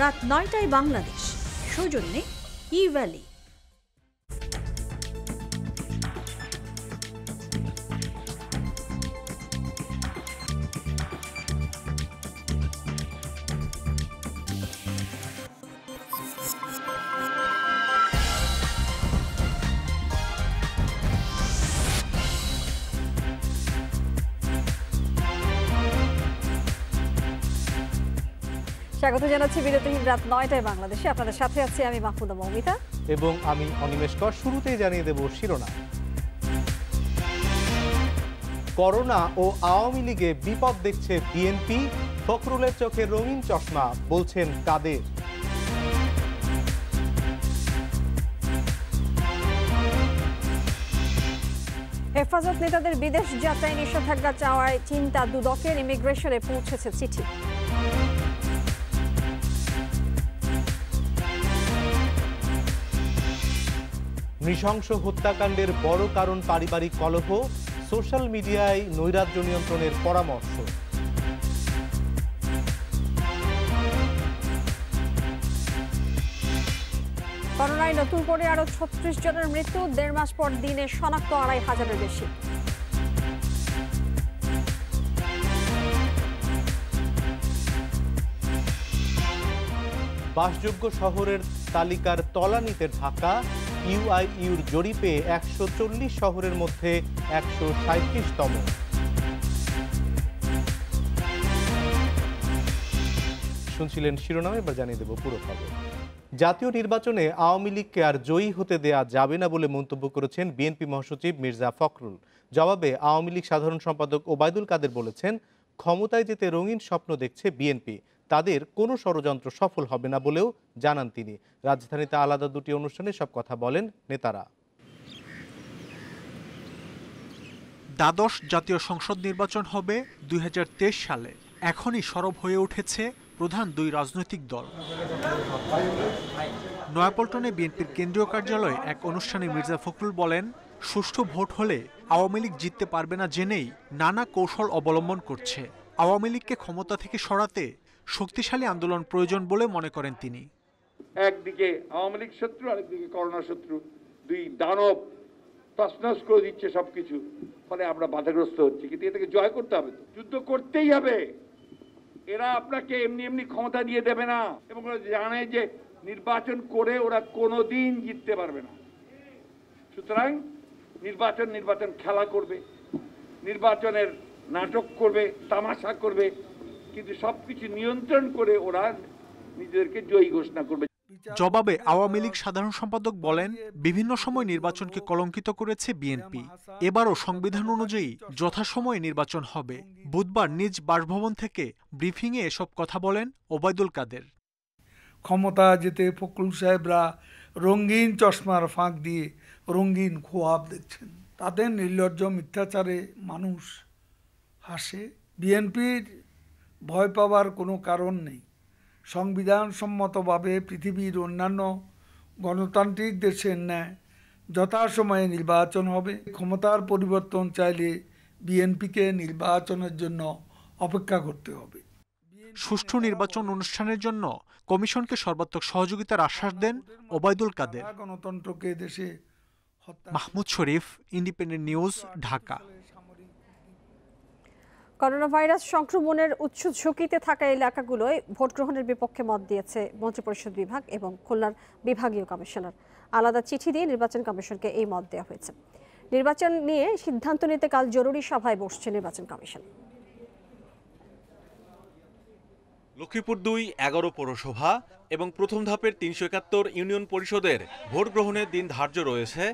রাত ৯টায় বাংলাদেশ। সৌজন্যে ই-ভ্যালি। স্বাগত জানাচ্ছি বিরতিহীন রাত ৯টায় বাংলাদেশে। আপনাদের সাথে আছি আমি মাহফুদা মৌমিতা এবং আমি অনিমেষ কর। শুরুতেই জানিয়ে দেব শিরোনাম। করোনা ও আওয়ামী লীগে বিপদ দেখছে বিএনপি, ফখরুলের চোখে রঙিন চশমা, বলছেন কাদের। হেফাজত নেতাদের বিদেশ যাত্রায় নিষেধাজ্ঞা চাওয়ায় চিন্তা দুদকের, ইমিগ্রেশনে পৌঁছেছে চিঠি। নৃশংস হত্যাকাণ্ডের বড় কারণ পারিবারিক কলহ, সোশ্যাল মিডিয়ায় নৈরাজ্য নিয়ন্ত্রণের পরামর্শ। করোনায় নতুন করে আরো ৩৬ জনের মৃত্যু, ১.৫ মাস পর দিনে শনাক্ত ২,৫০০-এর বেশি। বাসযোগ্য শহরের তালিকার তলানিতে ঢাকা, ইউআইইউর জরিপে ১৪০ শহরের মধ্যে ১৩৭তম। শুনছিলেন শিরোনাম, এবার জানিয়ে দেব পুরো খবর। জাতীয় নির্বাচনে আওয়ামী লীগকে আর জয়ী হতে দেয়া যাবে না বলে মন্তব্য করেছেন বিএনপি মহাসচিব মির্জা ফখরুল। জবাবে আওয়ামী লীগ সাধারণ সম্পাদক ওবায়দুল কাদের বলেছেন, ক্ষমতায় যেতে রঙিন স্বপ্ন দেখছে বিএনপি, তাদের কোনো ষড়যন্ত্র সফল হবে না বলেও জানান তিনি। রাজধানীতে আলাদা দুটি অনুষ্ঠানে সব কথা বলেন নেতারা। দ্বাদশ জাতীয় সংসদ নির্বাচন হবে ২০২৩ সালে। এখনই সরব হয়ে উঠেছে প্রধান দুই রাজনৈতিক দল। নয়াপল্টনে বিএনপির কেন্দ্রীয় কার্যালয়ে এক অনুষ্ঠানে মির্জা ফখরুল বলেন, সুষ্ঠু ভোট হলে আওয়ামী লীগ জিততে পারবে না জেনেই নানা কৌশল অবলম্বন করছে। আওয়ামী লীগকে ক্ষমতা থেকে সরাতে শক্তিশালী আন্দোলন প্রয়োজন বলে মনে করেন তিনি। একদিকে আওয়ামী লীগ শত্রু, আরেকদিকে করোনা শত্রু, দুই দানব তছনছ করে দিচ্ছে সবকিছু, ফলে আমরা বাধাগ্রস্ত হচ্ছি। কিন্তু এটাকে জয় করতে হবে, যুদ্ধ করতেই হবে। এরা আপনাকে এমনি এমনি ক্ষমতা দিয়ে দেবে না, এবং ওরা জানে যে নির্বাচন করে ওরা কোনোদিন জিততে পারবে না। সুতরাং নির্বাচন খেলা করবে, নির্বাচনের নাটক করবে, তামাশা করবে, কিন্তু সবকিছু নিয়ন্ত্রণ করে ওরা নিজেদেরকে জয়ী ঘোষণা করবে। জবাবে আওয়ামী লীগ সাধারণ সম্পাদক বলেন, বিভিন্ন সময় নির্বাচনকে কলঙ্কিত করেছে বিএনপি। এবারও সংবিধান অনুযায়ী যথাসময়ে নির্বাচন হবে। বুধবার নিজ বাসভবন থেকে ব্রিফিংয়ে এসব কথা বলেন ওবায়দুল কাদের। ক্ষমতা যেতে ফখরুল সাহেবরা রঙিন চশমার ফাঁক দিয়ে রঙিন খোয়াব দেখছেন, তাদের নির্লজ্জ মিথ্যাচারে মানুষ হাসে। বিএনপির ভয় পাওয়ার কোনো কারণ নেই। সংবিধান সম্মতভাবে পৃথিবীর অন্যান্য গণতান্ত্রিক দেশের ন্যায় যথাসময়ে নির্বাচন হবে। ক্ষমতার পরিবর্তন চাইলে বিএনপিকে নির্বাচনের জন্য অপেক্ষা করতে হবে। সুষ্ঠু নির্বাচন অনুষ্ঠানের জন্য কমিশনকে সর্বাত্মক সহযোগিতার আশ্বাস দেন ওবায়দুল কাদের। গণতন্ত্রকে দেশে Mahmud Sharif, Independent News, Dhaka. Corona virus সংক্রমণের উচ্চ ঝুঁকিতে থাকা এলাকাগুলোয় ভোট গ্রহণের বিপক্ষে মত দিয়েছে মন্ত্রিপরিষদ বিভাগ এবং খুলনার বিভাগীয় কমিশনার। আলাদা চিঠি দিয়ে নির্বাচন কমিশনকে এই মত দেওয়া হয়েছে। নির্বাচন নিয়ে সিদ্ধান্ত নিতে কাল জরুরি সভায় বসছে নির্বাচন কমিশন। লক্ষ্মীপুর ২, ১১ পৌরসভা এবং প্রথম ধাপের ৩৭১ ইউনিয়ন পরিষদের ভোট গ্রহণের দিন ধার্য রয়েছে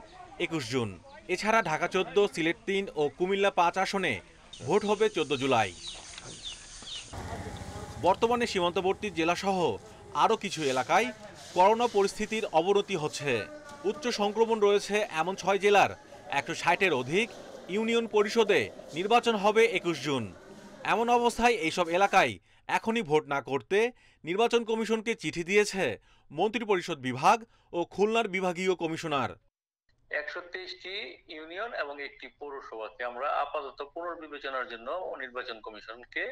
২১ জুন। এছাড়া ঢাকা ১৪, সিলেট ৩ ও কুমিল্লা ৫ আসনে ভোট হবে ১৪ জুলাই। বর্তমানে সীমান্তবর্তী জেলাসহ আরও কিছু এলাকায় করোনা পরিস্থিতির অবনতি হচ্ছে। উচ্চ সংক্রমণ রয়েছে এমন ৬ জেলার ১৬০-এর অধিক ইউনিয়ন পরিষদে নির্বাচন হবে ২১ জুন। এমন অবস্থায় এইসব এলাকায় এখনই ভোট না করতে নির্বাচন কমিশনকে চিঠি দিয়েছে মন্ত্রিপরিষদ বিভাগ ও খুলনার বিভাগীয় কমিশনার। ১২৩টি ইউনিয়ন এবং একটি পৌরসভাকে আমরা আপাতত পুনর্বিবেচনার জন্য নির্বাচন কমিশনকে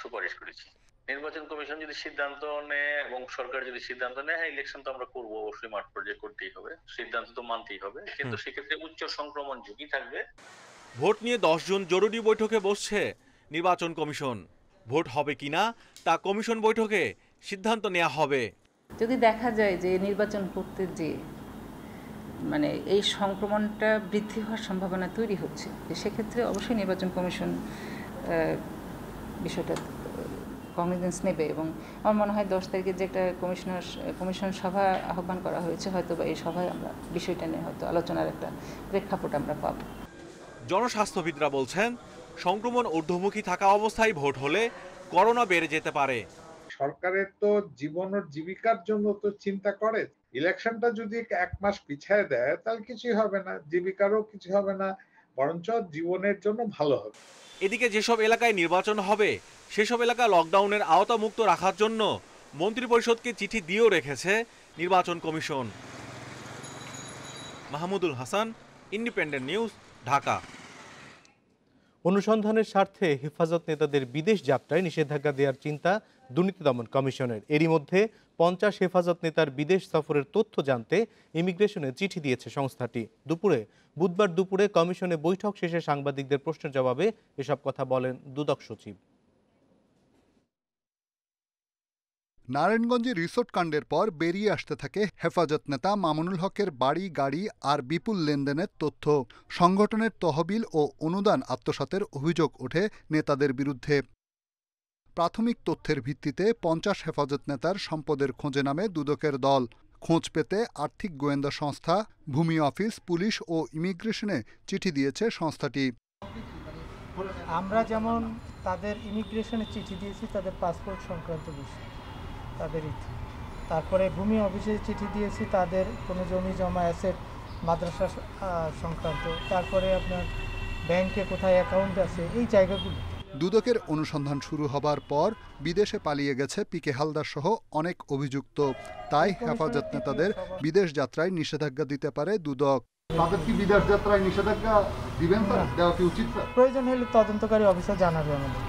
সুপারিশ করেছি। নির্বাচন কমিশন যদি সিদ্ধান্ত নেয় এবং সরকার যদি সিদ্ধান্ত নেয়, হ্যাঁ ইলেকশন তো আমরা করবো, অবশ্যই মাঠ পর্যায়ে করতেই হবে, সিদ্ধান্ত তো মানতেই হবে, কিন্তু সেক্ষেত্রে উচ্চ সংক্রমণ ঝুঁকি থাকবে। ভোট নিয়ে 10 জুন জরুরি বৈঠকে বসছে নির্বাচন কমিশন। ভোট হবে কিনা তা কমিশন বৈঠকে সিদ্ধান্ত নেওয়া হবে। যদি দেখা যায় যে নির্বাচন করতে যে মানে এই সংক্রমণটা বৃদ্ধি হওয়ার সম্ভাবনা তৈরি হচ্ছে, সেক্ষেত্রে অবশ্যই নির্বাচন কমিশন বিষয়টা কগনিজেন্স নেবে। এবং আমার মনে হয় 10 তারিখে যে একটা কমিশন সভা আহ্বান করা হয়েছে, হয়তো বা এই সভায় আমরা বিষয়টা নিয়ে হয়তো আলোচনার একটা প্রেক্ষাপট আমরা পাব। জনস্বাস্থ্যবিদরা বলছেন, সংক্রমণ ঊর্ধ্বমুখী থাকা অবস্থায় ভোট হলে করোনা বেড়ে যেতে পারে। সরকারের তো জীবন ও জীবিকার জন্য তো চিন্তা করে। ইলেকশনটা যদি 1 মাস পিছিয়ে দেয় তাহলে কিছুই হবে না, জীবিকারও কিছু হবে না, বরঞ্চ জীবনের জন্য ভালো হবে। এদিকে যেসব এলাকায় নির্বাচন হবে সেসব এলাকা লকডাউনের আওতামুক্ত রাখার জন্য মন্ত্রিপরিষদকে চিঠি দিয়েও রেখেছে নির্বাচন commission. Mahmudul Hasan, independent News, Dhaka. অনুসন্ধানের স্বার্থে হেফাজত নেতাদের বিদেশ যাত্রায় নিষেধাজ্ঞা দেওয়ার চিন্তা দুর্নীতি দমন কমিশনের। এরই মধ্যে 50 হেফাজত নেতার বিদেশ সফরের তথ্য জানতে ইমিগ্রেশনে চিঠি দিয়েছে সংস্থাটি। বুধবার দুপুরে কমিশনে বৈঠক শেষে সাংবাদিকদের প্রশ্নের জবাবে এসব কথা বলেন দুদক সচিব। নারায়ণগঞ্জে রিসোর্ট কাণ্ডের পর বেরিয়ে আসতে থাকে হেফাজত নেতা মামুনুল হকের বাড়ি, গাড়ি আর বিপুল লেনদেনের তথ্য। সংগঠনের তহবিল ও অনুদান আত্মসাতের অভিযোগ ওঠে নেতাদের বিরুদ্ধে। প্রাথমিক তথ্যের ভিত্তিতে 50 হেফাজত নেতার সম্পদের খোঁজে নামে দুদকের দল। খোঁজ পেতে আর্থিক গোয়েন্দা সংস্থা, ভূমি অফিস, পুলিশ ও ইমিগ্রেশনে চিঠি দিয়েছে সংস্থাটি। আমরা যেমন তাদের ইমিগ্রেশনে চিঠি দিয়েছি তাদের পাসপোর্ট সংক্রান্ত বিষয়, তাদের তারপরে ভূমি অফিসে চিঠি দিয়েছি তাদের কোনো জমি জমা অ্যাসেট মাদ্রাসা সংক্রান্ত, তারপরে আপনার ব্যাংকে কোথায় অ্যাকাউন্ট আছে এই জায়গাগুলো। দুদকের অনুসন্ধান শুরু হবার পর বিদেশে পালিয়ে গেছে পিকে হালদার সহ অনেক অভিযুক্ত। তাই হেফাজত নেতাদের বিদেশ যাত্রায় নিষেধাজ্ঞা দিতে পারে দুদক। তাদের কি বিদেশ যাত্রায় নিষেধাজ্ঞা দিবেন স্যার? দেওয়া কি উচিত স্যার? প্রয়োজন হলে তদন্তকারী অফিসার জানাবে আমাদের,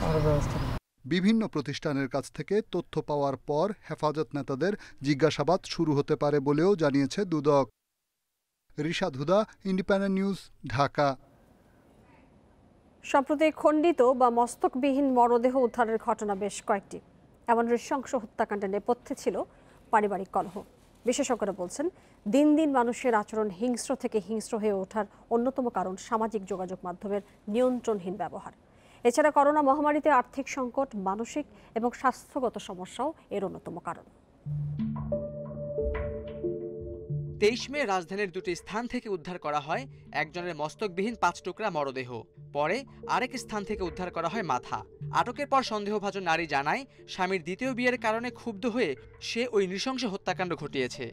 আমরা ব্যবস্থা নেব। বিভিন্ন প্রতিষ্ঠানের কাছ থেকে তথ্য পাওয়ার পর হেফাজত নেতাদের জিজ্ঞাসাবাদ শুরু হতে পারে বলেও জানিয়েছে দুদক। রিশাদ হুদা, ইন্ডিপেন্ডেন্ট নিউজ, ঢাকা। সম্প্রতি খণ্ডিত বা মস্তকবিহীন মরদেহ উদ্ধারের ঘটনা বেশ কয়েকটি। এমন নৃশংস হত্যাকাণ্ডের নেপথ্যে ছিল পারিবারিক কলহ। বিশেষজ্ঞরা বলছেন, দিন দিন মানুষের আচরণ হিংস্র থেকে হিংস্র হয়ে ওঠার অন্যতম কারণ সামাজিক যোগাযোগ মাধ্যমের নিয়ন্ত্রণহীন ব্যবহার। এছাড়া করোনা মহামারীতে আর্থিক সংকট, মানসিক এবং স্বাস্থ্যগত সমস্যাও এর অন্যতম কারণ। 23 মে রাজধানীর দুটি স্থান থেকে উদ্ধার করা হয় একজনের মস্তকবিহীন 5 টুকরা মরদেহ। পরে আরেক স্থান থেকে উদ্ধার করা হয় মাথা। আটকের পর সন্দেহভাজন নারী জানায়, স্বামীর দ্বিতীয় বিয়ের কারণে ক্ষুব্ধ হয়ে সে ওই নৃশংস হত্যাকাণ্ড ঘটিয়েছে।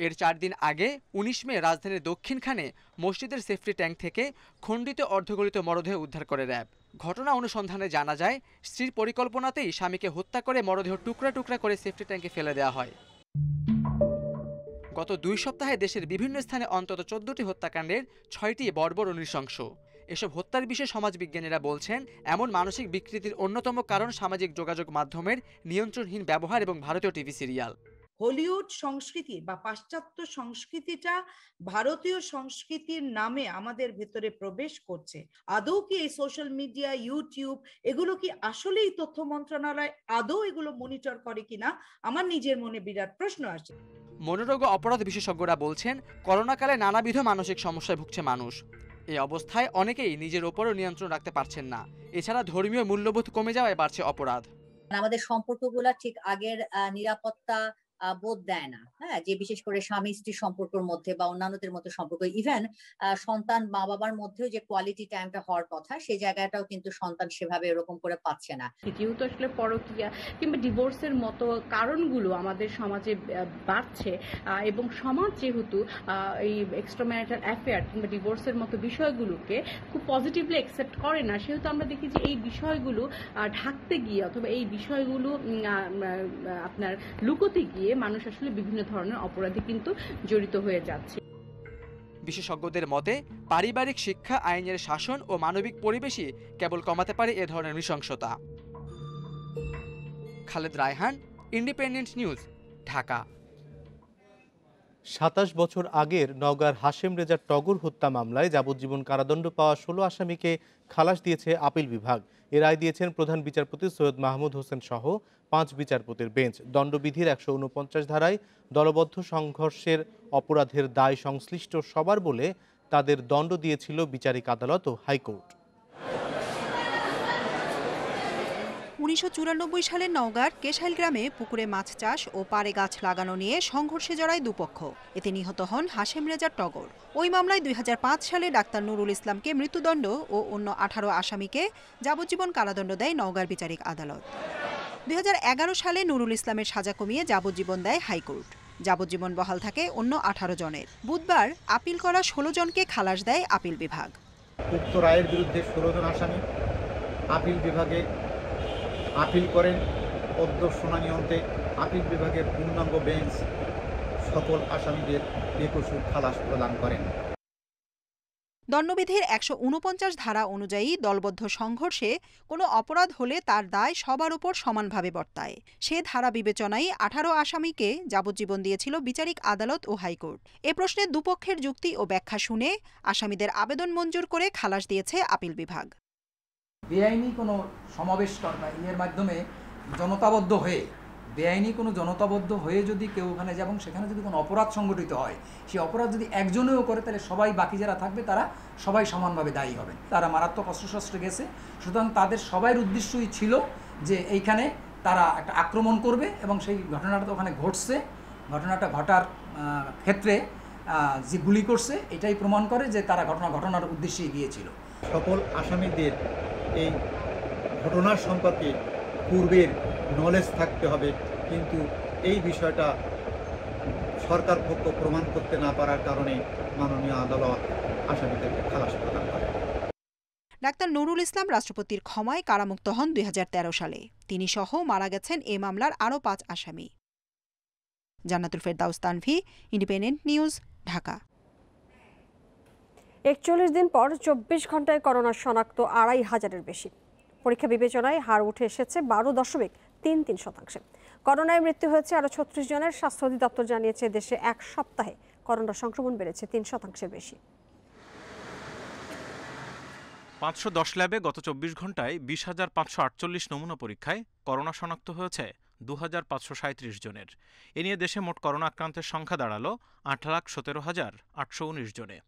এর 4 দিন আগে 19 মে রাজধানীর দক্ষিণখানে মসজিদের সেফটি ট্যাঙ্ক থেকে খণ্ডিত অর্ধগলিত মরদেহ উদ্ধার করে র্যাব। ঘটনা অনুসন্ধানে জানা যায়, স্ত্রীর পরিকল্পনাতেই স্বামীকে হত্যা করে মরদেহ টুকরা টুকরা করে সেফটি ট্যাঙ্কে ফেলে দেওয়া হয়। গত 2 সপ্তাহে দেশের বিভিন্ন স্থানে অন্তত 14টি হত্যাকাণ্ডের 6টি বর্বর ও নৃশংস। এসব হত্যার বিষয়ে সমাজবিজ্ঞানীরা বলছেন, এমন মানসিক বিকৃতির অন্যতম কারণ সামাজিক যোগাযোগ মাধ্যমের নিয়ন্ত্রণহীন ব্যবহার এবং ভারতীয় টিভি সিরিয়াল। হলিউড সংস্কৃতি বা পাশ্চাত্য সংস্কৃতিটা ভারতীয় সংস্কৃতির নামে আমাদের ভেতরে প্রবেশ করছে। আদৌ কি এই সোশ্যাল মিডিয়া, ইউটিউব এগুলো কি আসলেই তথ্য মন্ত্রণালয় আদৌ এগুলো মনিটর করে কিনা আমার নিজের মনে বিরাট প্রশ্ন আসে। মনোরোগ অপরাধ বিশেষজ্ঞরা বলছেন, করোনাকালে নানাবিধ মানসিক সমস্যায় ভুগছে মানুষ। এই অবস্থায় অনেকেই নিজের ওপরও নিয়ন্ত্রণ রাখতে পারছেন না। এছাড়া ধর্মীয় মূল্যবোধ কমে যাওয়ায় বাড়ছে অপরাধ। আমাদের সম্পর্কগুলা ঠিক আগের নিরাপত্তা বোধ দেয় না। হ্যাঁ, যে বিশেষ করে স্বামী স্ত্রীর সম্পর্কের মধ্যে বা অন্যান্যদের মধ্যে সম্পর্ক, ইভেন সন্তান মা বাবার মধ্যেও যে কোয়ালিটি টাইমটা হওয়ার কথা সেই জায়গাটাও কিন্তু সন্তান সেভাবে এরকম করে পাচ্ছে না। যেহেতু আসলে পরকীয়া কিংবা ডিভোর্সের মতো কারণগুলো আমাদের সমাজে বাড়ছে এবং সমাজ যেহেতু এই এক্সট্রাম্যারিটাল অ্যাফেয়ার কিংবা ডিভোর্সের মতো বিষয়গুলোকে খুব পজিটিভলি অ্যাকসেপ্ট করে না, সেহেতু আমরা দেখি যে এই বিষয়গুলো ঢাকতে গিয়ে অথবা এই বিষয়গুলো আপনার লুকোতে গিয়ে মানুষ আসলে বিভিন্ন ধরনের অপরাধে কিন্তু জড়িত হয়ে যাচ্ছে। বিশেষজ্ঞদের মতে পারিবারিক শিক্ষা, আইনের শাসন ও মানবিক পরিবেশই কেবল কমাতে পারে এ ধরনের নৃশংসতা। Khaled Raihan, Independent News, Dhaka. ২৭ বছর আগের নওগাঁর হাশেম রেজা টগর হত্যা মামলায় যাবজ্জীবন কারাদণ্ড পাওয়া ১৬ আসামিকে খালাস দিয়েছে আপিল বিভাগ। এ রায় দিয়েছেন প্রধান বিচারপতি সৈয়দ মাহমুদ হোসেন সহ ৫ বিচারপতির বেঞ্চ। দণ্ডবিধির ১৪৯ ধারায় দলবদ্ধ সংঘর্ষের অপরাধের দায় সংশ্লিষ্ট সবার বলে তাদের দণ্ড দিয়েছিল বিচারিক আদালত ও হাইকোর্ট। ১৯৯৪ সালে নওগাঁর কেশাইল গ্রামে পুকুরে মাছ চাষ ও পাড়ে গাছ লাগানো নিয়ে সংঘর্ষে জড়ায় দুপক্ষ। এতে নিহত হন হাশেম রেজা টগর। ওই মামলায় ২০০৫ সালে ডাক্তার নুরুল ইসলামকে মৃত্যুদণ্ড ও অন্য ১৮ আসামিকে যাবজ্জীবন কারাদণ্ড দেয় নওগাঁর বিচারিক আদালত। ২০১১ সালে নুরুল ইসলামের সাজা কমিয়ে যাবজ্জীবন দেয় হাইকোর্ট। যাবজ্জীবন বহাল থাকে অন্য ১৮ জনের। বুধবার আপিল করা ১৬ জনকে খালাস দেয় আপিল বিভাগ। উক্ত রায়ের বিরুদ্ধে ১৬ জন আসামি আপিল বিভাগে আপিল করেন। পদ্ম শুনানি অন্তে আপিল বিভাগের পূর্ণাঙ্গ বেঞ্চ সকল আসামিদের বেকসুর খালাস প্রদান করেন। দণ্ডবিধির ১৪৯ ধারা অনুযায়ী দলবদ্ধ সংঘর্ষে কোনো অপরাধ হলে তার দায় সবার উপর সমানভাবে বর্তায়। সে ধারা বিবেচনায় ১৮ আসামিকে যাবজ্জীবন দিয়েছিল বিচারিক আদালত ও হাইকোর্ট। এ প্রশ্নে দুপক্ষের যুক্তি ও ব্যাখ্যা শুনে আসামিদের আবেদন মঞ্জুর করে খালাস দিয়েছে আপিল বিভাগ। বেআইনি কোনো সমাবেশ এর মাধ্যমে জনতাবদ্ধ হয়ে যদি কেউ ওখানে যায় এবং সেখানে যদি কোনো অপরাধ সংগঠিত হয়, সেই অপরাধ যদি একজনেও করে তাহলে সবাই বাকি যারা থাকবে তারা সবাই সমানভাবে দায়ী হবেন। তারা মারাত্মক অস্ত্রশস্ত্রে গেছে, সুতরাং তাদের সবার উদ্দেশ্যই ছিল যে এইখানে তারা একটা আক্রমণ করবে এবং সেই ঘটনাটা তো ওখানে ঘটছে। ঘটনাটা ঘটার ক্ষেত্রে যে গুলি করছে এটাই প্রমাণ করে যে তারা ঘটনার উদ্দেশ্যেই গিয়েছিল। সকল আসামিদের এই ঘটনার সম্পর্কে পূর্বের নলেজ থাকতে হবে, কিন্তু এই বিষয়টা সরকার পক্ষ প্রমাণ করতে না পারার কারণে মাননীয় আদালত আসামিদেরকে খালাস প্রদান করে। ডাক্তার নুরুল ইসলাম রাষ্ট্রপতির ক্ষমায় কারামুক্ত হন ২০১৩ সালে। তিনি সহ মারা গেছেন এ মামলার আরও ৫ আসামি। জান্নাতুল ফেরদাউস তানভি, ইন্ডিপেন্ডেন্ট নিউজ, ঢাকা। ৪১ দিন পর ২৪ ঘন্টায় করোনা শনাক্ত ২৫০০-এর বেশি। পরীক্ষা বিবেচনায় হার উঠে এসেছে ১২.৩৩%। করোনায় মৃত্যু হয়েছে আরও ৩৬ জনের। স্বাস্থ্য অধিদপ্তর জানিয়েছে দেশে এক সপ্তাহে করোনা সংক্রমণ বেড়েছে ৩%-এর বেশি। ৫১০ ল্যাবে গত ২৪ ঘন্টায় ২০,৫৪৮ নমুনা পরীক্ষায় করোনা শনাক্ত হয়েছে ২,৫৩৭ জনের। এ নিয়ে দেশে মোট করোনা আক্রান্তের সংখ্যা দাঁড়ালো ৮,১৭,৮১৯ জনে।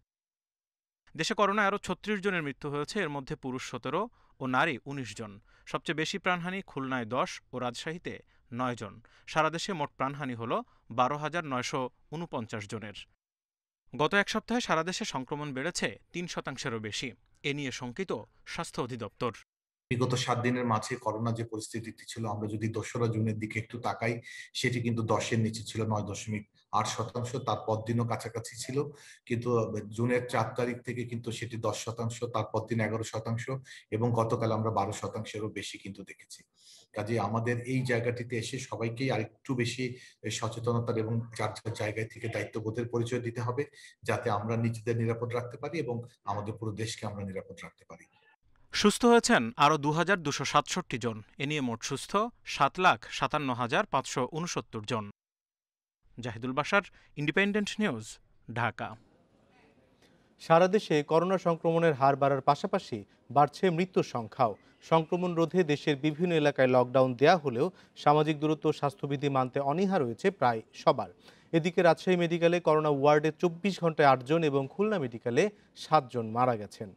দেশে করোনায় আরও ৩৬ জনের মৃত্যু হয়েছে, এর মধ্যে পুরুষ ১৭ ও নারী ১৯ জন। সবচেয়ে বেশি প্রাণহানি খুলনায় ১০ ও রাজশাহীতে ৯ জন। সারা দেশে মোট প্রাণহানি হল ১২,৯৪৯ জনের। গত এক সপ্তাহে সারা দেশে সংক্রমণ বেড়েছে ৩%-এরও বেশি। এ নিয়ে শঙ্কিত স্বাস্থ্য অধিদপ্তর। বিগত ৭ দিনের মাঝে করোনা যে পরিস্থিতিটি ছিল, আমরা যদি ২রা জুনের দিকে একটু তাকাই, সেটি কিন্তু ১০-এর নিচে ছিল, ৯.৮%। তার পরদিনও কাছাকাছি ছিল, কিন্তু জুনের ৪ তারিখ থেকে কিন্তু সেটি ১০%, তার পরদিন ১১% এবং গতকাল আমরা ১২%-এরও বেশি কিন্তু দেখেছি। কাজে আমাদের এই জায়গাটিতে এসে সবাইকেই আরেকটু বেশি সচেতনতার এবং যার যার জায়গায় থেকে দায়িত্ববোধের পরিচয় দিতে হবে, যাতে আমরা নিজেদের নিরাপদ রাখতে পারি এবং আমাদের পুরো দেশকে আমরা নিরাপদ রাখতে পারি। সুস্থ হয়েছেন আরও ২,২৬৭ জন। এ নিয়ে মোট সুস্থ ৭,৫৭,৫৬৯ জন। Zahidul Bashar, Independent News, Dhaka. সারা দেশে করোনা সংক্রমণের হার বাড়ার পাশাপাশি বাড়ছে মৃত্যুর সংখ্যাও। সংক্রমণ রোধে দেশের বিভিন্ন এলাকায় লকডাউন দেয়া হলেও সামাজিক দূরত্ব স্বাস্থ্যবিধি মানতে অনীহা রয়েছে প্রায় সবার। এদিকে রাজশাহী মেডিকেলে করোনা ওয়ার্ডে ২৪ ঘন্টায় ৮ জন এবং খুলনা মেডিকেলে ৭ জন মারা গেছেন।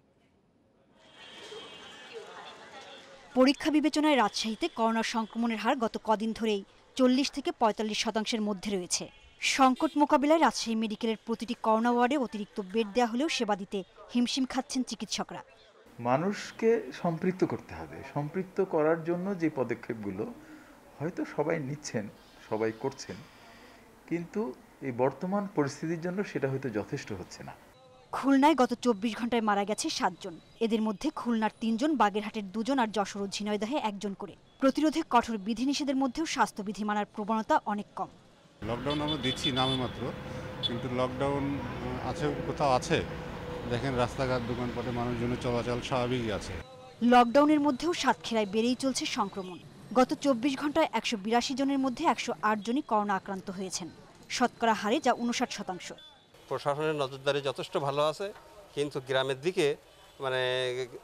পরীক্ষা বিবেচনায় রাজশাহীতে করোনা সংক্রমণের হার গত কদিন ধরেই ৪০-৪৫% মধ্যে রয়েছে। সংকট মোকাবিলায় রাজশাহী মেডিকেলের প্রতিটি করোনা ওয়ার্ডে অতিরিক্ত বেড দেওয়া হলেও সেবা দিতে হিমশিম খাচ্ছেন চিকিৎসকরা। মানুষকে সম্পৃক্ত করতে হবে। সম্পৃক্ত করার জন্য যে পদক্ষেপগুলো হয়তো সবাই নিচ্ছেন, সবাই করছেন, কিন্তু এই বর্তমান পরিস্থিতির জন্য সেটা হয়তো যথেষ্ট হচ্ছে না। খুলনায় গত ২৪ ঘন্টায় মারা গেছে ৭ জন। এদের মধ্যে খুলনার ৩ জন, বাগেরহাটের ২ জন আর যশোর ও ঝিনাইদহে ১ জন করে। প্রতিরোধে কঠোর বিধিনিষেধের মধ্যেও স্বাস্থ্যবিধি মানার প্রবণতা অনেক কম। লকডাউন আমরা দিচ্ছি নামে মাত্র, কিন্তু লকডাউন আছে কোথাও আছে? দেখেন রাস্তাঘাট দোকানপাটে মানুষজনের চলাচল স্বাভাবিকই আছে। লকডাউনের মধ্যেও সাতক্ষীরায় বেড়েই চলছে সংক্রমণ। গত 24 ঘন্টায় 182 জনের মধ্যে 108 জনই করোনা আক্রান্ত হয়েছেন, শতকরা হারে যা 59%। প্রশাসনের নজরদারি যথেষ্ট ভালো আছে, কিন্তু গ্রামের দিকে মানে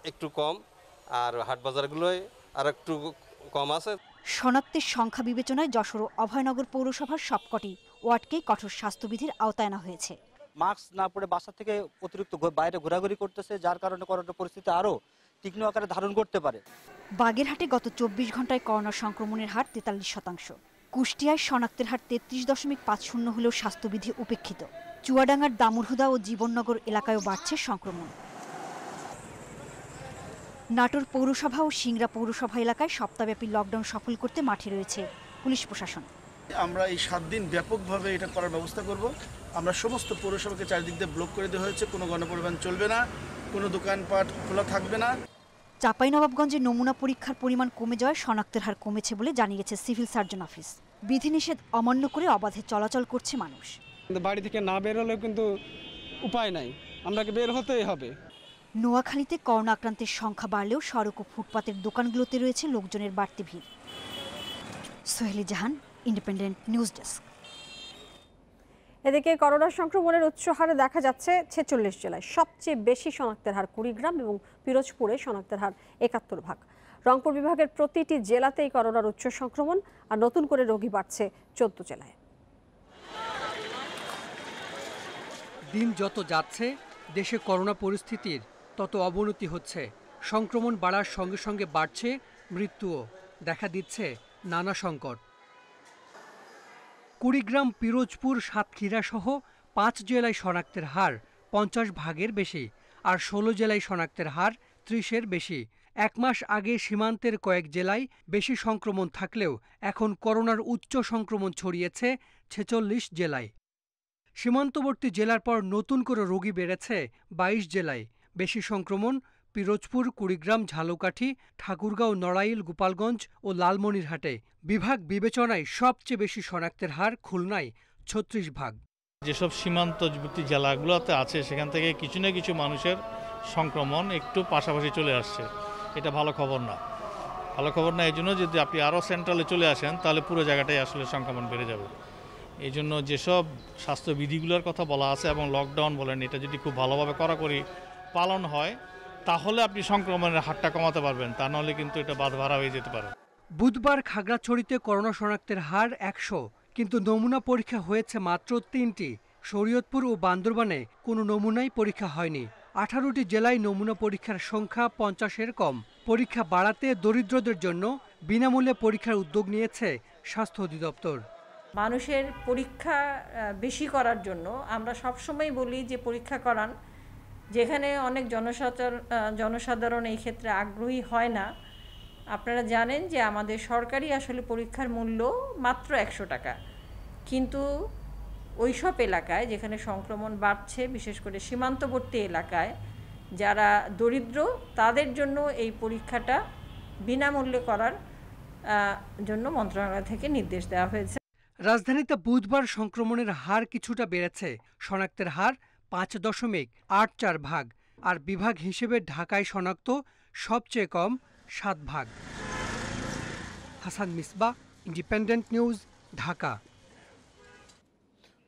একটু কম, আর হাট বাজারগুলোয় আর একটু কম আছে। শনাক্তের সংখ্যা বিবেচনায় যশোর ও অভয়নগর পৌরসভার সবকটি ওয়ার্ডকেই কঠোর স্বাস্থ্যবিধির আওতায় আনা হয়েছে। মাস্ক না পরে বাসা থেকে অতিরিক্ত বাইরে ঘোরাঘুরি করতেছে, যার কারণে করোনা পরিস্থিতি আরও তীক্ষ্ণ আকারে ধারণ করতে পারে। বাগেরহাটে গত 24 ঘন্টায় করোনা সংক্রমণের হার 43%। কুষ্টিয়ায় শনাক্তের হার 33.50 হলেও স্বাস্থ্যবিধি উপেক্ষিত। চুয়াডাঙ্গার দামুরহুদা ও জীবননগর এলাকায়ও বাড়ছে সংক্রমণ। নাটোর পৌরসভা ও সিংড়া পৌরসভা এলাকায় সপ্তাহব্যাপী লকডাউন সফল করতে মাঠে রয়েছে পুলিশ প্রশাসন। আমরা এই 7 দিন ব্যাপকভাবে এটা করার ব্যবস্থা করব। আমরা সমস্ত পৌরসভাকে চারদিক দিয়ে ব্লক করে দেওয়া হয়েছে, কোনো গণপরিবহন চলবে না, কোনো দোকানপাট খোলা থাকবে না। চাঁপাইনবাবগঞ্জে নমুনা পরীক্ষার পরিমাণ কমে যাওয়ায় শনাক্তের হার কমেছে বলে জানিয়েছে সিভিল সার্জন অফিস। বিধিনিষেধ অমান্য করে অবাধে চলাচল করছে মানুষ। বাড়ি থেকে না বের হলেও কিন্তু উপায় নাই, আমাকে বের হতেই হবে। নোয়াখালীতে করোনা আক্রান্তের সংখ্যা বাড়লেও সড়ক ও ফুটপাতের দোকানগুলোতে রয়েছে লোকজনের বাড়তি ভিড়। সোহেলি জাহান, ইন্ডিপেন্ডেন্ট নিউজ ডেস্ক। এদিকে করোনা সংক্রমণের উচ্চ হারে দেখা যাচ্ছে 46 জেলায়। সবচেয়ে বেশি শনাক্তের হার কুড়িগ্রাম এবং পিরোজপুরে শনাক্তের হার 71%। রংপুর বিভাগের প্রতিটি জেলাতেই করোনার উচ্চ সংক্রমণ, আর নতুন করে রোগী বাড়ছে 14 জেলায়। দিন যত যাচ্ছে দেশে করোনা পরিস্থিতির তত অবনতি হচ্ছে। সংক্রমণ বাড়ার সঙ্গে সঙ্গে বাড়ছে মৃত্যুও, দেখা দিচ্ছে নানা সংকট। কুড়িগ্রাম, পিরোজপুর, সাতক্ষীরা সহ 5 জেলায় শনাক্তের হার 50% বেশি, আর 16 জেলায় শনাক্তের হার 30-এর বেশি। 1 মাস আগে সীমান্তের কয়েক জেলায় বেশি সংক্রমণ থাকলেও এখন করোনার উচ্চ সংক্রমণ ছড়িয়েছে 46 জেলায়। সীমান্তবর্তী জেলার পর নতুন করে রোগী বেড়েছে 22 জেলায়। বেশি সংক্রমণ পিরোজপুর, কুড়িগ্রাম, ঝালকাঠি, ঠাকুরগাঁও, নড়াইল, গোপালগঞ্জ ও লালমনিরহাটে। বিভাগ বিবেচনায় সবচেয়ে বেশি শনাক্তের হার খুলনায় 36%। যেসব সীমান্তবর্তী জেলাগুলোতে আছে সেখান থেকে কিছু না কিছু মানুষের সংক্রমণ একটু পাশাপাশি চলে আসছে, এটা ভালো খবর না। ভালো খবর না এই জন্য, যদি আপনি আরও সেন্ট্রালে চলে আসেন তাহলে পুরো জায়গাটাই আসলে সংক্রমণ বেড়ে যাবে। এই জন্য যেসব স্বাস্থ্যবিধিগুলোর কথা বলা আছে এবং লকডাউন বলেন, এটা যদি খুব ভালোভাবে কড়াকড়ি পালন হয় তাহলে আপনি সংক্রমণের হারটা কমাতে পারবেন, তা নাহলে কিন্তু এটা বাঁধভাড়া হয়ে যেতে পারে। বুধবার খাগড়াছড়িতে করোনা শনাক্তের হার 100, কিন্তু নমুনা পরীক্ষা হয়েছে মাত্র 3টি। শরীয়তপুর ও বান্দরবানে কোনো নমুনাই পরীক্ষা হয়নি। 18টি জেলায় নমুনা পরীক্ষার সংখ্যা 50-এর কম। পরীক্ষা বাড়াতে দরিদ্রদের জন্য বিনামূল্যে পরীক্ষার উদ্যোগ নিয়েছে স্বাস্থ্য অধিদপ্তর। মানুষের পরীক্ষা বেশি করার জন্য আমরা সবসময় বলি যে পরীক্ষা করান, যেখানে অনেক জনসাধারণ এই ক্ষেত্রে আগ্রহী হয় না। আপনারা জানেন যে আমাদের সরকারি আসলে পরীক্ষার মূল্য মাত্র 100 টাকা, কিন্তু ওইসব এলাকায় যেখানে সংক্রমণ বাড়ছে, বিশেষ করে সীমান্তবর্তী এলাকায় যারা দরিদ্র, তাদের জন্য এই পরীক্ষাটা বিনামূল্যে করার জন্য মন্ত্রণালয় থেকে নির্দেশ দেওয়া হয়েছে। রাজধানীতে বুধবার সংক্রমণের হার কিছুটা বেড়েছে। শনাক্তের হার 5.84%, আর বিভাগ হিসেবে ঢাকায় শনাক্ত সবচেয়ে কম 7%। Hasan Misbah, independent News, Dhaka.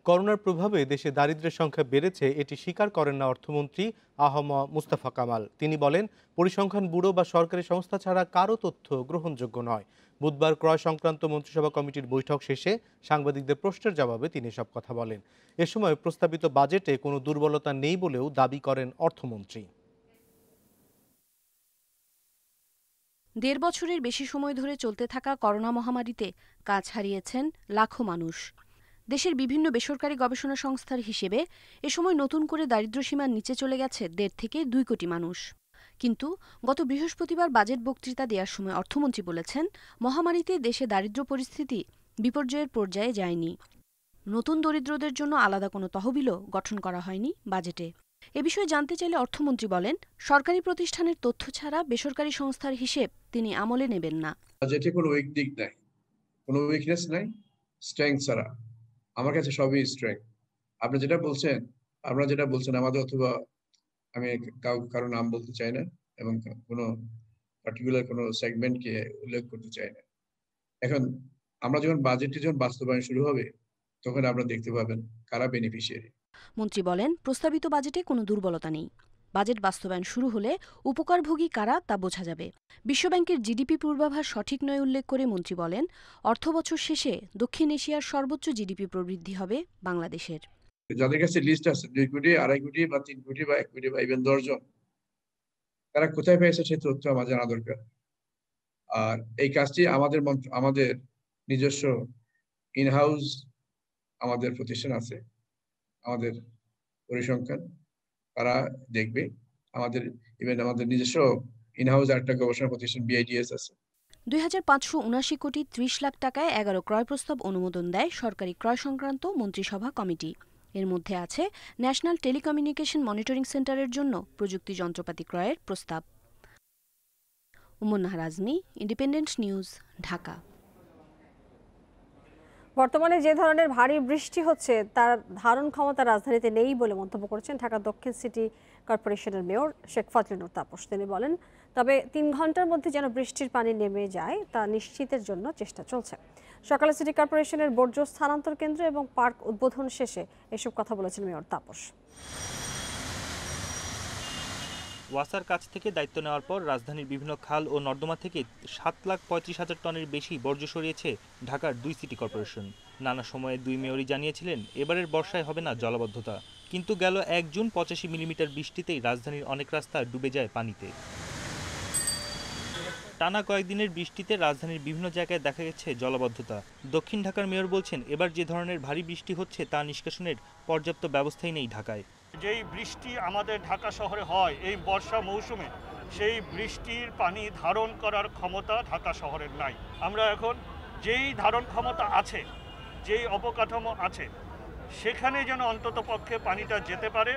করোনার প্রভাবে দেশে দারিদ্র্যের সংখ্যা বেড়েছে, এটি স্বীকার করেন না অর্থমন্ত্রী আহম মুস্তাফা কামাল। তিনি বলেন, পরিসংখ্যান ব্যুরো বা সরকারি সংস্থা ছাড়া কারো তথ্য গ্রহণযোগ্য নয়। বুধবার ক্রয় সংক্রান্ত মন্ত্রিসভা কমিটির বৈঠক শেষে সাংবাদিকদের প্রশ্নের জবাবে তিনি সব কথা বলেন। এ সময় প্রস্তাবিত বাজেটে কোনো দুর্বলতা নেই বলেও দাবি করেন অর্থমন্ত্রী। 1.5 বছরের বেশি সময় ধরে চলতে থাকা করোনা মহামারীতে কাজ হারিয়েছেন লাখো মানুষ। দেশের বিভিন্ন বেসরকারি গবেষণা সংস্থার হিসেবে এ সময় নতুন করে দারিদ্র্যসীমার নিচে চলে গেছে 1.5 থেকে 2 কোটি মানুষ। কিন্তু গত বৃহস্পতিবার বাজেট বক্তৃতা দেওয়ার সময় অর্থমন্ত্রী বলেছেন, মহামারীতে দেশে দারিদ্র্য পরিস্থিতি বিপর্যয়ের পর্যায়ে যায়নি। নতুন দরিদ্রদের জন্য আলাদা কোনো তহবিলও গঠন করা হয়নি বাজেটে। এ বিষয়ে জানতে চাইলে অর্থমন্ত্রী বলেন, সরকারি প্রতিষ্ঠানের তথ্য ছাড়া বেসরকারি সংস্থার হিসেব তিনি আমলে নেবেন না। বাজেটে কোনো উইক দিক নাই, কোনো উইকনেস নাই, স্ট্রেংথ ছাড়া। আমার কাছে সবই স্ট্রেংথ। আপনি যেটা বলছেন আপনারা যেটা বলছেন আমাদের, অথবা আমি কারো নাম বলতে চাই না এবং কোনো পার্টিকুলার কোনো সেগমেন্টকে উল্লেখ করতে চাই না। এখন আমরা যখন বাস্তবায়ন শুরু হবে তখন আপনারা দেখতে পাবেন কারা বেনিফিশিয়ারি। মন্ত্রী বলেন, প্রস্তাবিত বাজেটে কোনো দুর্বলতা নেই। বাজেট বাস্তবায়ন শুরু হলে উপকারভোগী কারা তা বোঝা যাবে। বিশ্বব্যাংকের জিডিপি পূর্বাভাস সঠিক নয় উল্লেখ করে মন্ত্রী বলেন, অর্থবছর শেষে দক্ষিণ এশিয়ার সর্বোচ্চ জিডিপি প্রবৃদ্ধি হবে বাংলাদেশের। যাদের কাছে লিস্ট আছে 2 কোটি, 2.5 কোটি বা 3 কোটি বা 1 কোটি বা ইভেন 10 জন, তারা কোথায় পেয়েছে সেই তথ্য আমার জানা দরকার। আর এই কাজটি আমাদের নিজস্ব ইনহাউস আমাদের প্রতিষ্ঠান আছে, আমাদের পরিসংখ্যান, তারা দেখবে। আমাদের নিজস্ব ইনহাউস একটা গবেষণা প্রতিষ্ঠান BIDS আছে। 2579 কোটি 30 লাখ টাকায় 11 ক্রয় প্রস্তাব অনুমোদন দেয় সরকারি ক্রয় সংক্রান্ত মন্ত্রিসভা কমিটি। এর মধ্যে আছে ন্যাশনাল টেলিকমিউনিকেশন মনিটরিং সেন্টারের জন্য প্রযুক্তি যন্ত্রপাতি ক্রয়ের প্রস্তাব। Umar Nahar Azmi, independent News, Dhaka. বর্তমানে যে ধরনের ভারী বৃষ্টি হচ্ছে তার ধারণ ক্ষমতা রাজধানীতে নেই বলে মন্তব্য করেছেন ঢাকা দক্ষিণ সিটি কর্পোরেশনের মেয়র শেখ ফজলে নূর তাপস। তিনি বলেন, তবে 3 ঘন্টার মধ্যে যেন বৃষ্টির পানি নেমে যায় তা নিশ্চিতের জন্য চেষ্টা চলছে। সকালে সিটি কর্পোরেশনের বর্জ্য স্থানান্তর কেন্দ্র এবং পার্ক উদ্বোধন শেষে এসব কথা বলেছেন মেয়র তাপস। ওয়াসার কাছ থেকে দায়িত্ব নেওয়ার পর রাজধানীর বিভিন্ন খাল ও নর্দমা থেকে 7,35,000 টনের বেশি বর্জ্য সরিয়েছে ঢাকার 2 সিটি কর্পোরেশন। নানা সময়ে 2 মেয়রই জানিয়েছিলেন এবারের বর্ষায় হবে না জলাবদ্ধতা, কিন্তু গেল 1 জুন 85 মিলিমিটার বৃষ্টিতেই রাজধানীর অনেক রাস্তা ডুবে যায় পানিতে। টানা কয়েকদিনের বৃষ্টিতে রাজধানীর বিভিন্ন জায়গায় দেখা গেছে জলাবদ্ধতা। দক্ষিণ ঢাকার মেয়র বলছেন, এবার যে ধরনের ভারী বৃষ্টি হচ্ছে তা নিষ্কাশনের পর্যাপ্ত ব্যবস্থাই নেই ঢাকায়। যেই বৃষ্টি আমাদের ঢাকা শহরে হয় এই বর্ষা মৌসুমে, সেই বৃষ্টির পানি ধারণ করার ক্ষমতা ঢাকা শহরের নাই। আমরা এখন যেই ধারণ ক্ষমতা আছে, যেই অবকাঠামো আছে, সেখানে যেন অন্তত পক্ষে পানিটা যেতে পারে,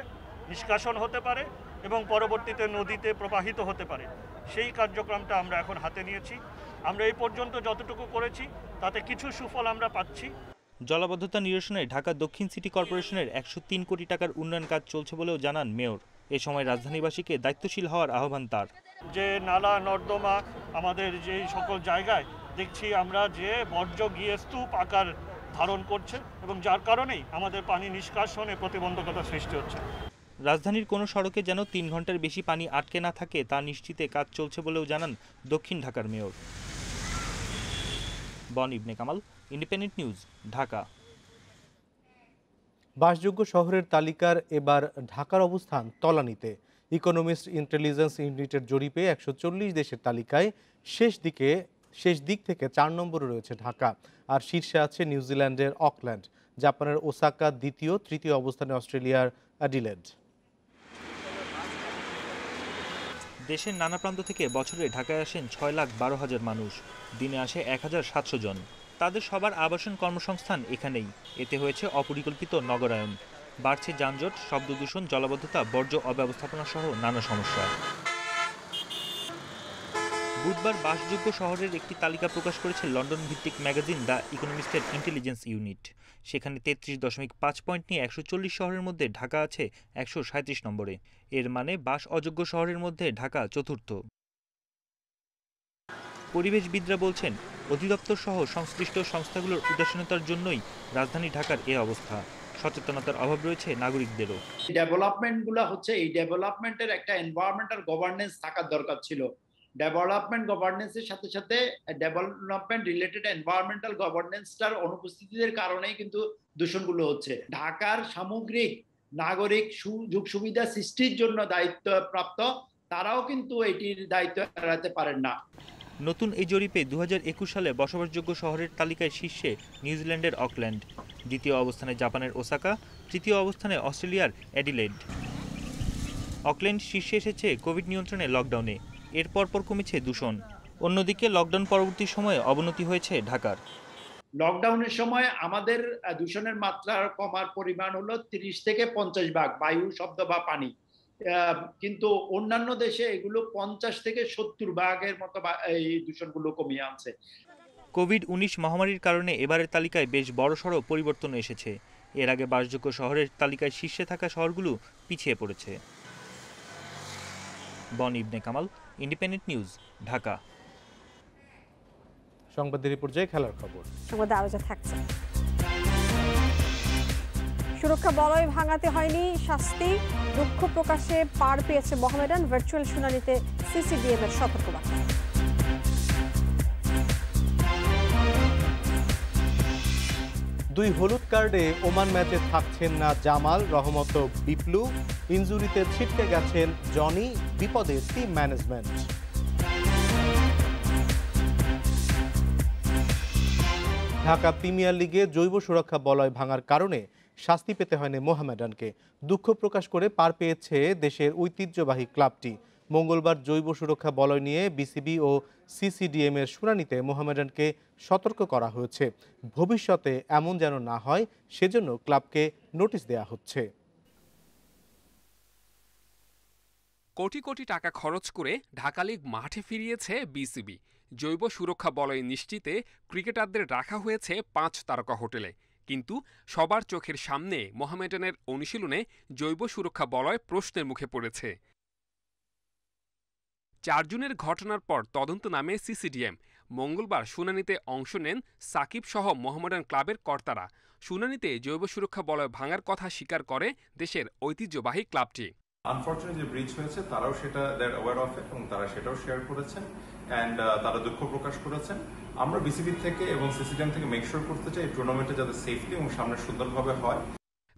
নিষ্কাশন হতে পারে এবং পরবর্তীতে নদীতে প্রবাহিত হতে পারে, সেই কার্যক্রমটা আমরা এখন হাতে নিয়েছি। আমরা এই পর্যন্ত যতটুকু করেছি তাতে কিছু সুফল আমরা পাচ্ছি। জলাবদ্ধতা নিরসনে ঢাকা দক্ষিণ সিটি কর্পোরেশনের 103 কোটি টাকার উন্নয়ন কাজ চলছে বলেও জানান মেয়র। এ সময় রাজধানীবাসীকে দায়িত্বশীল হওয়ার আহ্বান তার। যে নালা নর্দমা আমাদের যে সকল জায়গায় দেখছি আমরা যে বর্জ্য গিয়ে স্তূপ আকার ধারণ করছে এবং যার কারণেই আমাদের পানি নিষ্কাশনে প্রতিবন্ধকতা সৃষ্টি হচ্ছে। রাজধানীর কোনো সড়কে যেন 3 ঘন্টার বেশি পানি আটকে না থাকে তা নিশ্চিতে কাজ চলছে বলেও জানান দক্ষিণ ঢাকার মেয়র। বন ইবনে কামাল, ইন্ডিপেন্ডেন্ট নিউজ, ঢাকা। বাসযোগ্য শহরের তালিকার এবার ঢাকার অবস্থান তলানিতে। ইকোনমিস্ট ইন্টেলিজেন্স ইউনিটের জরিপে 140 দেশের তালিকায় শেষ দিক থেকে 4 নম্বরে রয়েছে ঢাকা। আর শীর্ষে আছে নিউজিল্যান্ডের অকল্যান্ড, জাপানের ওসাকা দ্বিতীয়, তৃতীয় অবস্থানে অস্ট্রেলিয়ার অ্যাডিলেড। দেশের নানা প্রান্ত থেকে বছরে ঢাকায় আসেন 6,12,000 মানুষ। দিনে আসে 1,700 জন। তাদের সবার আবাসন কর্মসংস্থান এখানেই। এতে হয়েছে অপরিকল্পিত নগরায়ন। বাড়ছে যানজট, শব্দ দূষণ, জলাবদ্ধতা, বর্জ্য অব্যবস্থাপনা সহ নানা সমস্যা। বুধবার বাসযোগ্য শহরের একটি তালিকা প্রকাশ করেছে লন্ডন ভিত্তিক ম্যাগাজিন দ্য ইকোনমিস্টের ইন্টেলিজেন্স ইউনিট। সেখানে 33.5 পয়েন্ট নিয়ে 140 শহরের মধ্যে ঢাকা আছে 137 নম্বরে। এর মানে বাস অযোগ্য শহরের মধ্যে ঢাকা চতুর্থ। পরিবেশবিদরা বলছেন, অধিদপ্তর সহ সংশ্লিষ্ট সংস্থাগুলোর উদাসীনতার জন্যই রাজধানী ঢাকার এ অবস্থা। সচেতনতার অভাব রয়েছে নাগরিকদেরও। ডেভেলপমেন্টগুলো হচ্ছে, এই ডেভেলপমেন্টের একটা এনভায়রনমেন্টাল গভর্নেন্স থাকার দরকার ছিল। ডেভেলপমেন্ট গভর্নেন্সের সাথে সাথে ডেভেলপমেন্ট রিলেটেড এনভায়রনমেন্টাল গভর্নেন্সটার অনুপস্থিতির কারণেই কিন্তু দূষণগুলো হচ্ছে। ঢাকার সামগ্রিক নাগরিক সুযোগ সুবিধা সৃষ্টির জন্য দায়িত্বপ্রাপ্ত তারাও কিন্তু এটির দায়িত্ব এড়াতে পারেন না। নতুন এই জরিপে 2021 সালে বসবাসযোগ্য শহরের তালিকায় শীর্ষে নিউজিল্যান্ডের অকল্যান্ড, দ্বিতীয় অবস্থানে জাপানের ওসাকা, তৃতীয় অবস্থানে অস্ট্রেলিয়ার অ্যাডিলেড। অকল্যান্ড শীর্ষে এসেছে কোভিড নিয়ন্ত্রণে লকডাউনে। এর পরপর কমেছে দূষণ। অন্যদিকে লকডাউন পরবর্তী সময়ে অবনতি হয়েছে ঢাকার। লকডাউনের সময় আমাদের দূষণের মাত্রা কমার পরিমাণ হলো 30 থেকে 50 ভাগ, বায়ু, শব্দ বা পানি। কিন্তু অন্যান্য দেশে এগুলো 50 থেকে 70 ভাগের মতো এই দূষণগুলো কমিয়ে আনছে। কোভিড-19 মহামারীর কারণে এবারের তালিকায় বেশ বড়সড় পরিবর্তন এসেছে। এর আগে বাসযোগ্য শহরের তালিকায় শীর্ষে থাকা শহরগুলো পিছিয়ে পড়েছে। বন ইবনে কামাল, ইন্ডিপেন্ডেন্ট নিউজ, ঢাকা। সংবাদের পর্যায়ে খেলার খবর। সংবাদে আরো যা থাকছে। সুরক্ষা বলয় ভাঙাতে হয়নি শাস্তি, দুঃখ প্রকাশে পার পেয়েছে মোহামেডান, ভার্চুয়াল শুনানিতে সিসিডিএম এর সতর্কবার্তা। দুই হলুদ কার্ডে ওমান ম্যাচে থাকছেন না জামাল, রহমত বিপ্লু, ইনজুরিতে ছিটকে গেছেন জনি, বিপদে টিম ম্যানেজমেন্ট। ঢাকা প্রিমিয়ার লিগে জৈব সুরক্ষা বলয় ভাঙার কারণে শাস্তি পেতে হয়নি মোহামেডানকে। দুঃখ প্রকাশ করে পার পেয়েছে দেশের ঐতিহ্যবাহী ক্লাবটি। মঙ্গলবার জৈব সুরক্ষা বলয় নিয়ে বিসিবি ও সিসিডিএম এর শুনানিতে মোহামেডানকে সতর্ক করা হয়েছে। ভবিষ্যতে এমন যেন না হয় সেজন্য ক্লাবকে নোটিশ দেয়া হচ্ছে। কোটি কোটি টাকা খরচ করে ঢাকা লিগ মাঠে ফিরিয়েছে বিসিবি। জৈব সুরক্ষা বলয় নিশ্চিতে ক্রিকেটারদের রাখা হয়েছে 5 তারকা হোটেলে, কিন্তু সবার চোখের সামনে মোহামেডানের অনুশীলনে জৈব সুরক্ষা বলয় প্রশ্নের মুখে পড়েছে। 4 জুনের ঘটনার পর তদন্ত নামে সিসিডিএম। মঙ্গলবার শুনানিতে অংশ নেন সাকিব সহ মোহামেডান ক্লাবের কর্তারা। শুনানিতে জৈব সুরক্ষা বলয় ভাঙার কথা স্বীকার করে দেশের ঐতিহ্যবাহী ক্লাবটি। আনফরচুনেটলি যে ব্রিচ হয়েছে তারাও সেটা দ্যাট অ্যাওয়্যার অফ ইট এবং তারা সেটাও শেয়ার করেছেন অ্যান্ড তারা দুঃখ প্রকাশ করেছেন। আমরা বিসিবি থেকে এবং সিসিডিএম থেকে মেক শিওর করতে চাই টুর্নামেন্টে যাতে সেফলি এবং সামনে সুন্দরভাবে হয়।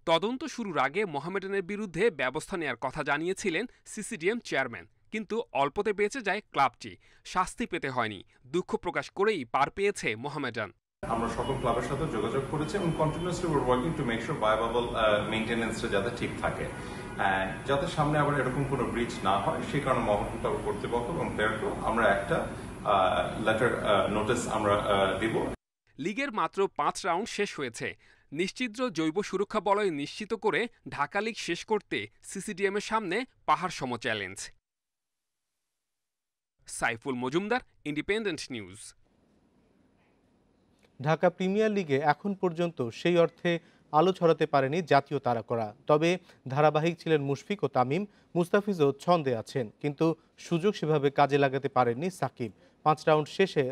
তদন্ত শুরুর আগে মোহামেডানের বিরুদ্ধে ব্যবস্থা নেওয়ার কথা জানিয়েছিলেন সিসিডিএম চেয়ারম্যান, কিন্তু অল্পতে বেঁচে যায় ক্লাবটি। শাস্তি পেতে হয়নি, দুঃখ প্রকাশ করেই পার পেয়েছে মোহামেডান। আমরা সকল ক্লাবের সাথে যোগাযোগ করেছি এবং continuously we are working to make sure bio bubble মেইনটেনেন্সটা যাতে ঠিক থাকে, যাতে সামনে আবার এরকম কোনো ব্রিচ না হয়। সেই কারণে মোহামেডান ক্লাব কর্তৃপক্ষ এবং প্লেয়ারকেও আমরা একটা লেটার নোটিস আমরা দিব। লিগের মাত্র 5 রাউন্ড শেষ হয়েছে। নিশ্চিদ্র জৈব সুরক্ষা বলয় নিশ্চিত করে ঢাকা লিগ শেষ করতে সিসিডিএম এর সামনে পাহাড় সম challenge. Saiful Majumdar, independent News. Dhaka premier লিগে এখন পর্যন্ত সেই অর্থে আলো ছড়াতে পারেনি জাতীয় তারকারা। তবে ধারাবাহিক ছিলেন মুশফিক ও তামিম, মুস্তাফিজও ছন্দে আছেন, কিন্তু সুযোগ সেভাবে কাজে লাগাতে পারেননি সাকিব। 5 রাউন্ড শেষে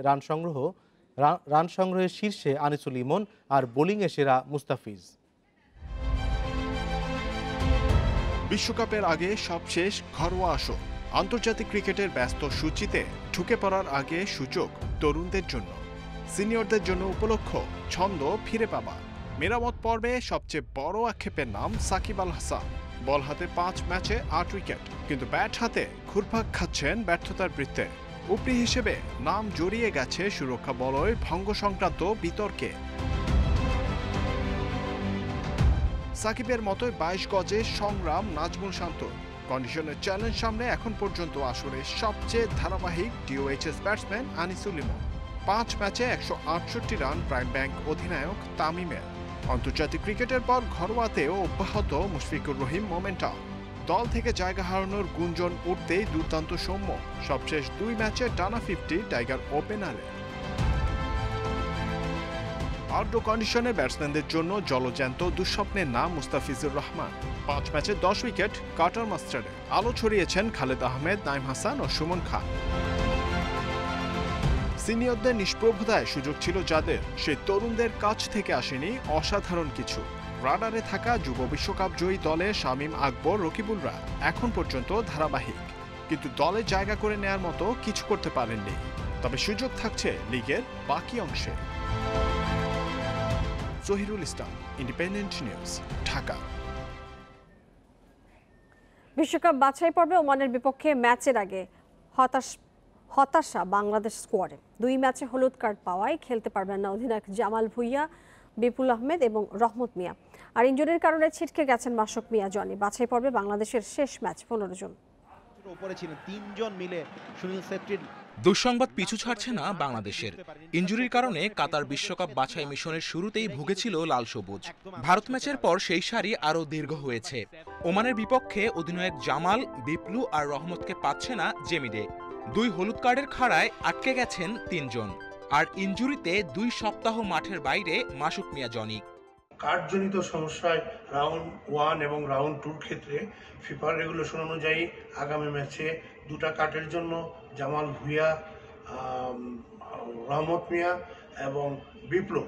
রান সংগ্রহের শীর্ষে আনিসুল ইমন আর বোলিংয়ে সেরা মুস্তাফিজ। বিশ্বকাপের আগে সবশেষ ঘরোয়া আসর। আন্তর্জাতিক ক্রিকেটের ব্যস্ত সূচিতে ঢুকে পড়ার আগে সুযোগ তরুণদের জন্য, সিনিয়রদের জন্য উপলক্ষ ছন্দ ফিরে পাবা। মেরামত পর্বে সবচেয়ে বড় আক্ষেপের নাম সাকিব আল হাসান। বল হাতে 5 ম্যাচে 8 উইকেট, কিন্তু ব্যাট হাতে ঘুরপাক খাচ্ছেন ব্যর্থতার বৃত্তে। উপরি হিসেবে নাম জড়িয়ে গেছে সুরক্ষা বলয় ভঙ্গ সংক্রান্ত বিতর্কে। সাকিবের মতোই 22 গজে সংগ্রাম নাজমুল শান্ত। কন্ডিশনের চ্যালেঞ্জ সামনে এখন পর্যন্ত আসরে সবচেয়ে ধারাবাহিক ডিওএইচএস ব্যাটসম্যান আনিসুল ইমন। 5 ম্যাচে 168 রান প্রাইম ব্যাংক অধিনায়ক তামিমের। আন্তর্জাতিক ক্রিকেটের পর ঘরোয়াতেও অব্যাহত মুশফিকুর রহিম মোমেন্টাম। দল থেকে জায়গা হারানোর গুঞ্জন উঠতেই দুর্দান্ত সৌম্য। সবশেষ 2 ম্যাচে টানা 50 টাইগার ওপেনারে। আউটডোর কন্ডিশনে ব্যাটসম্যানদের জন্য জলজ্যান্ত দুঃস্বপ্নের নাম মুস্তাফিজুর রহমান। 5 ম্যাচে 10 উইকেট কাটার মাস্টারে। আলো ছড়িয়েছেন খালেদ আহমেদ, নাইম হাসান ও সুমন খান। সিনিয়রদের নিষ্প্রভতায় সুযোগ ছিল যাদের, সেই তরুণদের কাছ থেকে আসেনি অসাধারণ কিছু। রাডারে থাকা যুব বিশ্বকাপ জয়ী দলে শামীম আকবর, রকিবুলরা এখন পর্যন্ত ধারাবাহিক, কিন্তু দলে জায়গা করে নেয়ার মতো কিছু করতে পারেননি। তবে সুযোগ থাকছে লিগের বাকি অংশে। জহিরুল ইসলাম, ইন্ডিপেন্ডেন্ট নিউজ, ঢাকা। বিশ্বকাপ বাছাই পর্বে ওমানের বিপক্ষে ম্যাচের আগে হতাশা বাংলাদেশ স্কোয়াডে। 2 ম্যাচে হলুদ কার্ড পাওয়ায় খেলতে পারবেন না অধিনায়ক জামাল ভুঁইয়া, বিপুল আহমেদ এবং রহমত মিয়া। আর ইনজুরির কারণে ছিটকে গেছেন মাসুক মিয়া জনি। বাছাই পর্বে বাংলাদেশের শেষ ম্যাচ 15 জন। উপরে ছিলেন 3 জন মিলে সুনীল ছেত্রীর। দুঃসংবাদ পিছু ছাড়ছে না বাংলাদেশের। ইনজুরির কারণে কাতার বিশ্বকাপ বাছাই মিশনের শুরুতেই ভুগেছিল লাল সবুজ। ভারত ম্যাচের পর সেই সারি আরও দীর্ঘ হয়েছে। ওমানের বিপক্ষে অধিনায়ক জামাল, বিপ্লু আর রহমতকে পাচ্ছে না জেমিডে। 2 হলুদ কার্ডের খাড়ায় আটকে গেছেন 3 জন। আর ইনজুরিতে 2 সপ্তাহ মাঠের বাইরে মাসুক মিয়া জনি। কার্ডজনিত সমস্যায় রাউন্ড 1 এবং রাউন্ড 2 ক্ষেত্রে ফিফার রেগুলেশন অনুযায়ী আগামী ম্যাচে দুটা কার্ডের জন্য জামাল ভুঁইয়া, রহমত মিয়া এবং বিপ্লব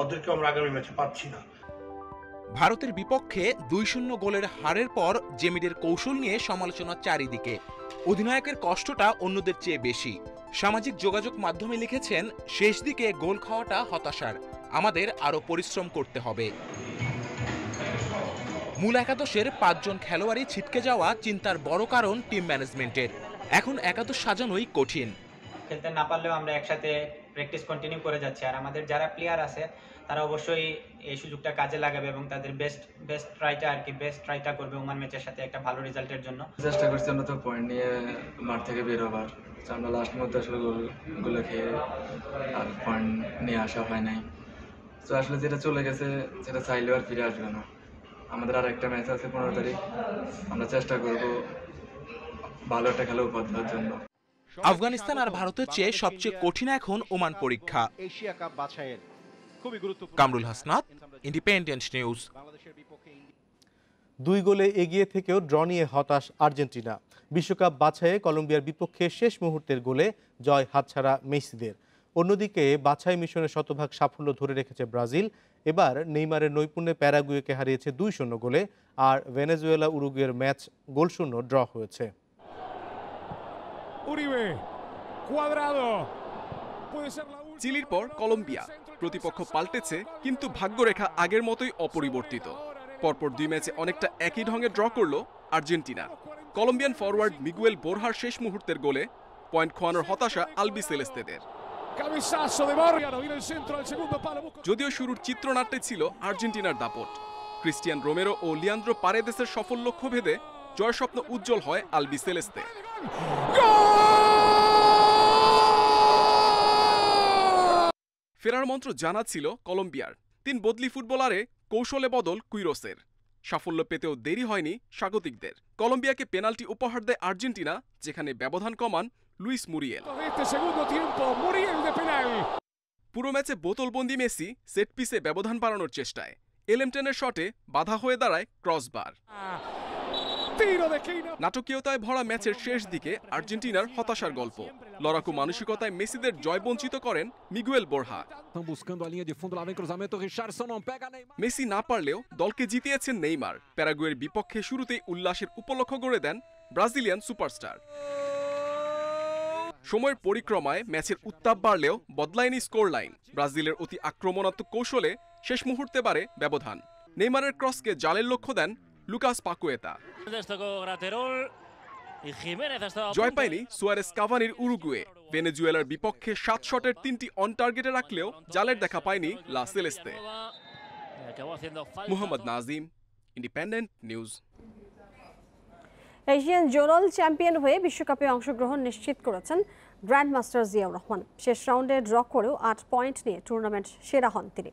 ওদেরকে আমরা আগামী ম্যাচে পাচ্ছি না। ভারতের বিপক্ষে 2-0 গোলের হারের পর জেমিডের কৌশল নিয়ে সমালোচনা চারিদিকে। অধিনায়কের কষ্টটা অন্যদের চেয়ে বেশি। সামাজিক যোগাযোগ মাধ্যমে লিখেছেন, শেষ দিকে গোল খাওয়াটা হতাশার, আমাদের আরও পরিশ্রম করতে হবে। মূল একাদশের 5 জন খেলোয়াড়ই ছিটকে যাওয়া চিন্তার বড় কারণ টিম ম্যানেজমেন্টের। এখন একাদশ সাজানোই কঠিন। খেলতে না পারলেও আমরা একসাথে প্র্যাকটিস কন্টিনিউ করে যাচ্ছি, আর আমাদের যারা প্লেয়ার আছে তারা অবশ্যই এই সুযোগটা কাজে লাগাবে এবং তাদের বেস্ট ট্রাইটা করবে ওমান ম্যাচের সাথে একটা ভালো রেজাল্টের জন্য। চেষ্টা করছি আমরা তো পয়েন্ট নিয়ে মাঠ থেকে বের হবার, আমরা লাস্ট মধ্যে আসলে গোলগুলো খেয়ে আর পয়েন্ট নিয়ে আসা হয় নাই। তো আসলে যেটা চলে গেছে সেটা চাইলেও আর ফিরে আসবে না। আমাদের আর একটা ম্যাচ আছে 15 তারিখ, আমরা চেষ্টা করব ভালো একটা খেলা উপহার দেওয়ার জন্য। আফগানিস্তান আর ভারতের চেয়ে সবচেয়ে কঠিন এখন ওমান পরীক্ষা। এশিয়া কাপ বাছাইয়ের খুবই গুরুত্বপূর্ণ। Kamrul Hasnat, independent news. 2 গোলে এগিয়ে থেকেও ড্র নিয়ে হতাশ আর্জেন্টিনা। বিশ্বকাপ বাছাইয়ে কলম্বিয়ার বিপক্ষে শেষ মুহূর্তের গোলে জয় হাতছাড়া মেসিদের। অন্যদিকে বাছাই মিশনে শতভাগ সাফল্য ধরে রেখেছে ব্রাজিল। এবার নেইমারের নৈপুণ্যে প্যারাগুয়েকে হারিয়েছে 2-0 গোলে, আর ভেনেজুয়েলা উরুগুয়ের ম্যাচ গোলশূন্য ড্র হয়েছে। চিলির পর কলম্বিয়া, প্রতিপক্ষ পাল্টেছে কিন্তু ভাগ্যরেখা আগের মতোই অপরিবর্তিত। পরপর 2 ম্যাচে অনেকটা একই ঢঙে ড্র করল আর্জেন্টিনা। কলম্বিয়ান ফরওয়ার্ড মিগুয়েল বোরহার শেষ মুহূর্তের গোলে পয়েন্ট খোয়ানোর হতাশা আলবি সেলেস্তেদের। যদিও শুরুর চিত্রনাট্যে ছিল আর্জেন্টিনার দাপট, ক্রিস্টিয়ান রোমেরো ও লিয়ান্দ্রো পারেদেসের সফল লক্ষ্য ভেদে জয় স্বপ্ন উজ্জ্বল হয় আলবি সেলেস্তে। ফেরার মন্ত্র জানা ছিল কলম্বিয়ার। 3 বদলি ফুটবলারে কৌশলে বদল কুইরোসের। সাফল্য পেতেও দেরি হয়নি স্বাগতিকদের। কলম্বিয়াকে পেনাল্টি উপহার দেয় আর্জেন্টিনা, যেখানে ব্যবধান কমান লুইস মুরিয়েল। পুরো ম্যাচে বোতলবন্দি মেসি সেট পিসে ব্যবধান বাড়ানোর চেষ্টায় এলেমটেনের শটে বাধা হয়ে দাঁড়ায় ক্রসবার। নাটকীয়তায় ভরা ম্যাচের শেষ দিকে আর্জেন্টিনার হতাশার গল্প। লড়াকু মানসিকতায় মেসিদের জয় বঞ্চিত করেন মিগুয়েল বোরহা। মেসি না পারলেও দলকে জিতিয়েছেন নেইমার। প্যারাগুয়ের বিপক্ষে শুরুতেই উল্লাসের উপলক্ষ গড়ে দেন ব্রাজিলিয়ান সুপারস্টার। সময়ের পরিক্রমায় ম্যাচের উত্তাপ বাড়লেও বদলায়নি স্কোর লাইন। ব্রাজিলের অতি আক্রমণাত্মক কৌশলে শেষ মুহূর্তে বাড়ে ব্যবধান। নেইমারের ক্রসকে জালের লক্ষ্য দেন লুকাস পাকুয়েতা। জয় পায়নি সুয়ারেস কাভানির উরুগুয়ে। ভেনেজুয়েলার বিপক্ষে 7 শটের 3টি অন টার্গেটে রাখলেও জালের দেখা পায়নি La Celeste. Mohammad Nazim, Independent News. Asian zonal champion হয়ে বিশ্বকাপে অংশগ্রহণ নিশ্চিত করেছেন গ্র্যান্ড মাস্টার জিয়াউর রহমান। শেষ রাউন্ডে ড্র করেও 8 পয়েন্ট নিয়ে টুর্নামেন্ট সেরা হন তিনি।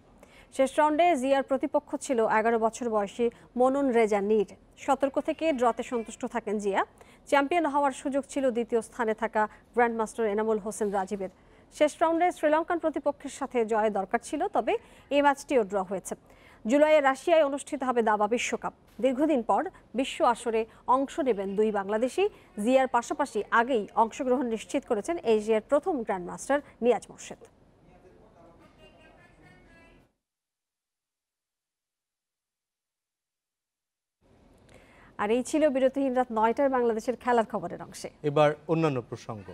শেষ রাউন্ডে জিয়ার প্রতিপক্ষ ছিল 11 বছর বয়সী মনুন রেজা নীর। সতর্ক থেকে ড্রতে সন্তুষ্ট থাকেন জিয়া। চ্যাম্পিয়ন হওয়ার সুযোগ ছিল দ্বিতীয় স্থানে থাকা গ্র্যান্ড মাস্টার এনামুল হোসেন রাজীবের। শেষ রাউন্ডে শ্রীলঙ্কান প্রতিপক্ষের সাথে জয় দরকার ছিল, তবে এই ম্যাচটিও ড্র হয়েছে। জুলাইয়ে রাশিয়ায় অনুষ্ঠিত হবে দাবা বিশ্বকাপ। দীর্ঘদিন পর বিশ্ব আসরে অংশ নেবেন 2 বাংলাদেশি। জিয়ার পাশাপাশি আগেই অংশগ্রহণ নিশ্চিত করেছেন এশিয়ার প্রথম গ্র্যান্ড মাস্টার নিয়াজ মোর্শেদ। আর এই ছিল বিরতিহীন রাত 9টায় বাংলাদেশের খেলার খবরের অংশে। এবার অন্যান্য প্রসঙ্গ।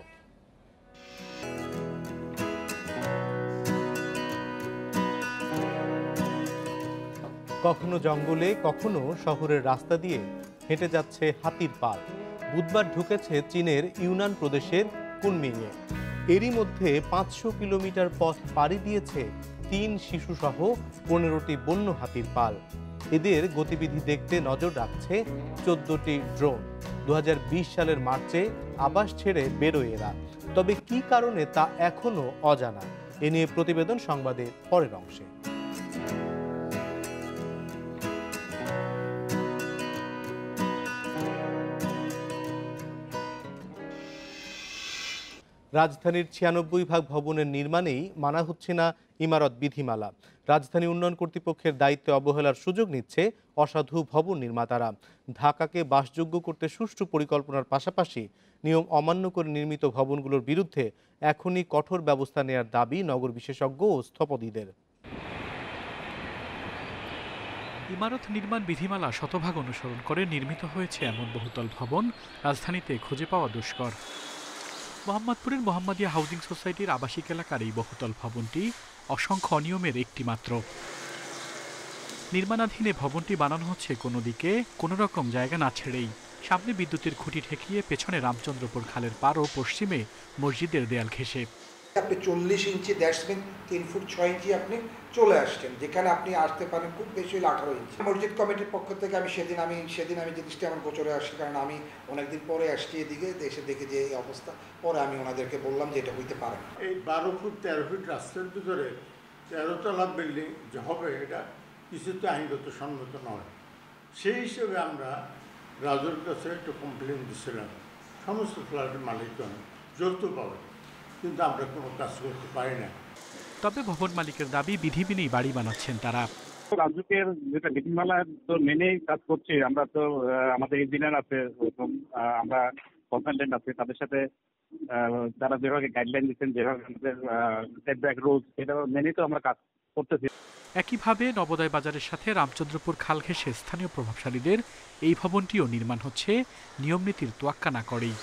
কখনো জঙ্গলে কখনো শহরের রাস্তা দিয়ে হেঁটে যাচ্ছে হাতির পাল। বুধবার ঢুকেছে চীনের ইউনান প্রদেশের কুনমিংয়ে। এরই মধ্যে 500 কিলোমিটার পথ পাড়ি দিয়েছে 3 শিশুসহ 15টি বন্য হাতির পাল। এদের গতিবিধি দেখতে নজর রাখছে 14টি ড্রোন। 2020 সালের মার্চে আবাস ছেড়ে বেরোয় এরা, তবে কি কারণে তা এখনো অজানা। এ নিয়ে প্রতিবেদন সংবাদের পরের অংশে। রাজধানীর 96 ভাগ ভবনের নির্মাণেই মানা হচ্ছে না ইমারত বিধিমালা। রাজধানী উন্নয়ন কর্তৃপক্ষের দায়িত্বে অবহেলার সুযোগ নিচ্ছে অসাধু ভবন নির্মাতারা। ঢাকাকে বাসযোগ্য করতে সুষ্ঠু পরিকল্পনার পাশাপাশি নিয়ম অমান্য করে নির্মিত ভবনগুলোর বিরুদ্ধে এখনই কঠোর ব্যবস্থা নেওয়ার দাবি নগর বিশেষজ্ঞ ও স্থপতিদের। ইমারত নির্মাণ বিধিমালা শতভাগ অনুসরণ করে নির্মিত হয়েছে এমন বহুতল ভবন রাজধানীতে খুঁজে পাওয়া দুষ্কর। মোহাম্মদপুরের মোহাম্মদিয়া হাউজিং সোসাইটির আবাসিক এলাকার এই বহুতল ভবনটি অসংখ্য অনিয়মের একটি মাত্র। নির্মাণাধীনে ভবনটি বানানো হচ্ছে কোনো দিকে কোনো রকম জায়গা না ছেড়েই। সামনে বিদ্যুতের খুঁটি ঠেকিয়ে পেছনে রামচন্দ্রপুর খালের পার ও পশ্চিমে মসজিদের দেয়াল ঘেঁষে। আপনি 40 ইঞ্চি, দ্যাটস মিন 3 ফুট 6 ইঞ্চি আপনি চলে আসছেন, যেখানে আপনি আসতে পারেন খুব বেশি হলে 18 ইঞ্চি। মসজিদ কমিটির পক্ষ থেকে আমি সেদিন আমি জিনিসটা আমার গোচরে আসছি, কারণ আমি অনেকদিন পরে আসছি এদিকে, এসে দেখে যে এই অবস্থা, পরে আমি ওনাদেরকে বললাম যে এটা হইতে পারে। এই 12 ফুট 13 ফিট রাস্তার ভিতরে 13 তলা বিল্ডিং যে হবে, এটা কিছুতে আইনগত সম্মত নয়। সেই হিসেবে আমরা রাজুর কাছে একটা কমপ্লেন দিয়েছিলাম, সমস্ত ফ্ল্যাটের মালিকগণ যৌতুক পাবে, কিন্তু আমরা কোনো কাজ করতে পারি না। তবে ভবন মালিকের দাবি বিধি মেনেই বাড়ি বানাচ্ছেন তারা। রাজুকের যেটা বিধিমালা তো মেনেই কাজ করছি আমরা, তো আমাদের ইঞ্জিনিয়ার আছে, আমরা কনসালটেন্ট আছে, তাদের সাথে তারা যেভাবে গাইডলাইন দিচ্ছেন, যেভাবে আমাদের সেটব্যাক রুলস, এটা মেনেই তো আমরা কাজ করতেছি। একইভাবে নবোদয় বাজারের সাথে রামচন্দ্রপুর খাল ঘেঁষে স্থানীয় প্রভাবশালীদের এই ভবনটিও নির্মাণ হচ্ছে নিয়মনীতির তোয়াক্কা না করেই।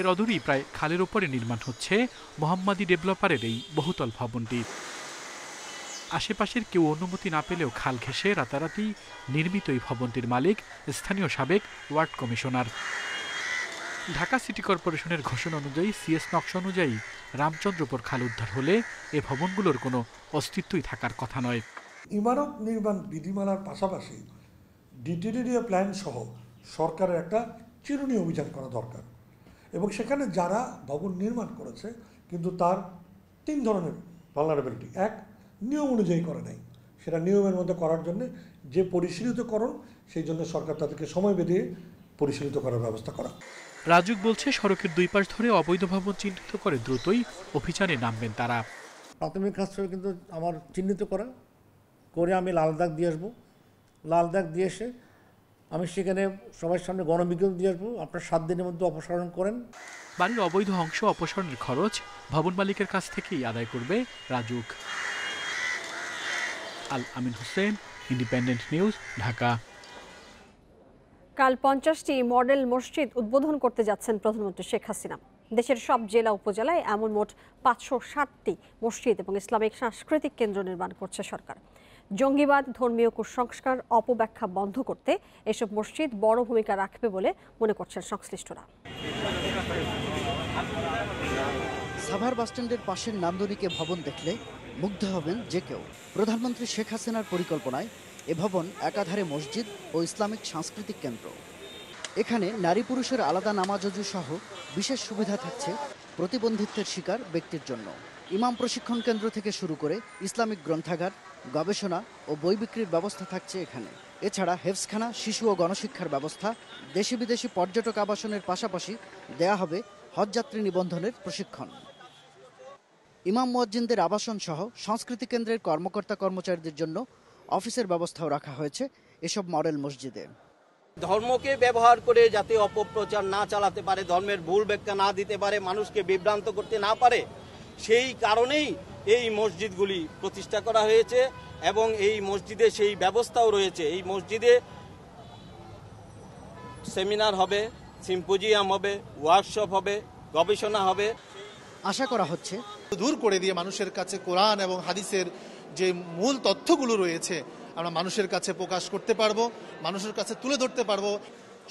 এর অদূরেই প্রায় খালের ওপরে নির্মাণ হচ্ছে মোহাম্মদী ডেভেলপারের এই বহুতল ভবনটি। আশেপাশের কেউ অনুমতি না পেলেও খাল ঘেঁষে রাতারাতি নির্মিত এই ভবনটির মালিক স্থানীয় সাবেক ওয়ার্ড কমিশনার। ঢাকা সিটি কর্পোরেশনের ঘোষণা অনুযায়ী সিএস নকশা অনুযায়ী রামচন্দ্রপুর খাল উদ্ধার হলে এ ভবনগুলোর কোনো অস্তিত্বই থাকার কথা নয়। ইমারত নির্মাণ বিধিমালার পাশাপাশি ডিটিডিএ প্ল্যান সহ সরকারের একটা চিরুনি অভিযান করা দরকার, এবং সেখানে যারা ভবন নির্মাণ করেছে কিন্তু তার 3 ধরনের ভালনারেবিলিটি। এক, নিয়ম অনুযায়ী করে নাই, সেটা নিয়মের মধ্যে করার জন্য যে পরিশীলিতকরণ, সেই জন্য সরকার তাদেরকে সময় বেঁধে পরিশীলিত করার ব্যবস্থা করা। রাজুক বলছে সড়কের 2 পাশ ধরে অবৈধ ভবন চিহ্নিত করে দ্রুতই অভিযানে নামবেন তারা। প্রাথমিক কাজ কিন্তু আমার চিহ্নিত করে আমি লাল দাগ দিয়ে আসবো। লাল দাগ দিয়ে এসে আমি সেখানে সবার সামনে গণবিজ্ঞপ্তি দিয়ে আসবো, আপনার 7 দিনের মধ্যে অপসারণ করেন। বাড়ির অবৈধ অংশ অপসারণের খরচ ভবন মালিকের কাছ থেকেই আদায় করবে রাজুক। আল আমিন হোসেন, ইন্ডিপেন্ডেন্ট নিউজ, ঢাকা। কাল 50টি মডেল মসজিদ উদ্বোধন করতে যাচ্ছেন প্রধানমন্ত্রী শেখ হাসিনা। দেশের সব জেলা উপজেলায় এমন মোট 560টি মসজিদ এবং ইসলামিক সাংস্কৃতিক কেন্দ্র নির্মাণ করছে সরকার। জঙ্গিবাদ, ধর্মীয় কুসংস্কার, অপব্যাখ্যা বন্ধ করতে এসব মসজিদ বড় ভূমিকা রাখবে বলে মনে করছেন সংশ্লিষ্টরা। সাভার বাসস্ট্যান্ডের পাশের নান্দনিকে ভবন দেখলে মুগ্ধ হবেন যে কেউ। প্রধানমন্ত্রী শেখ হাসিনার পরিকল্পনায় এ ভবন একাধারে মসজিদ ও ইসলামিক সাংস্কৃতিক কেন্দ্র। এখানে নারী পুরুষের আলাদা নামাজ অজু সহ বিশেষ সুবিধা থাকছে প্রতিবন্ধিত্বের শিকার ব্যক্তির জন্য। ইমাম প্রশিক্ষণ কেন্দ্র থেকে শুরু করে ইসলামিক গ্রন্থাগার, গবেষণা ও বই বিক্রির ব্যবস্থা থাকছে এখানে। এছাড়া হেফজখানা, শিশু ও গণশিক্ষার ব্যবস্থা, দেশি বিদেশি পর্যটক আবাসনের পাশাপাশি দেয়া হবে হজযাত্রী নিবন্ধনের প্রশিক্ষণ। ইমাম মুয়াজ্জিনদের আবাসন সহ সংস্কৃতি কেন্দ্রের কর্মকর্তা কর্মচারীদের জন্য অফিসের ব্যবস্থাও রাখা হয়েছে এসব মডেল মসজিদে। ধর্মকে ব্যবহার করে যাতে অপপ্রচার না চালাতে পারে, ধর্মের ভুল ব্যাখ্যা না দিতে পারে, মানুষকে বিভ্রান্ত করতে না পারে, সেই কারণেই এই মসজিদগুলি প্রতিষ্ঠা করা হয়েছে এবং এই মসজিদে সেই ব্যবস্থাও রয়েছে। এই মসজিদে সেমিনার হবে, সিম্পোজিয়াম হবে, ওয়ার্কশপ হবে, গবেষণা হবে। আশা করা হচ্ছে দূর করে দিয়ে মানুষের কাছে কোরআন এবং হাদিসের যে মূল তথ্যগুলো রয়েছে আমরা মানুষের কাছে প্রকাশ করতে পারবো, মানুষের কাছে তুলে ধরতে পারবো।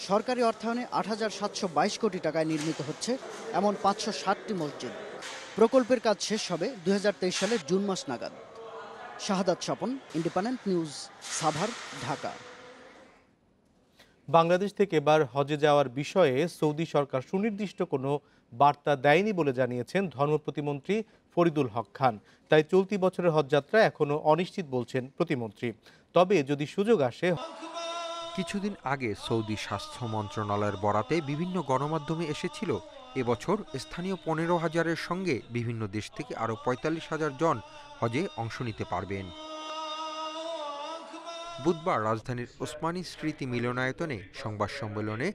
সরকারি অর্থায়নে ৮৭২২ কোটি টাকায় নির্মিত হচ্ছে এমন ৫৬০টি মসজিদ। প্রকল্পের কাজ শেষ হবে ২০২৩ সালের জুন মাস নাগাদ। শাহাদাত স্বপন, ইন্ডিপেন্ডেন্ট নিউজ, সাভার, ঢাকা। বাংলাদেশ থেকে এবার হজে যাওয়ার বিষয়ে সৌদি সরকার সুনির্দিষ্ট কোনো বার্তা দেয়নি বলে জানিয়েছেন ধর্ম প্রতিমন্ত্রী ফরিদুল হক খান। তাই চলতি বছরের হজযাত্রা এখনো অনিশ্চিত বলছেন প্রতিমন্ত্রী। তবে যদি সুযোগ আসে। কিছুদিন আগে সৌদি স্বাস্থ্য মন্ত্রণালয়ের বরাতে বিভিন্ন গণমাধ্যমে এসেছিল এবছর স্থানীয় 15,000-এর সঙ্গে বিভিন্ন দেশ থেকে আরও 45,000 জন হজে অংশ নিতে পারবেন। বুধবার রাজধানীর ওসমানী স্মৃতি মিলনায়তনে সংবাদ সম্মেলনে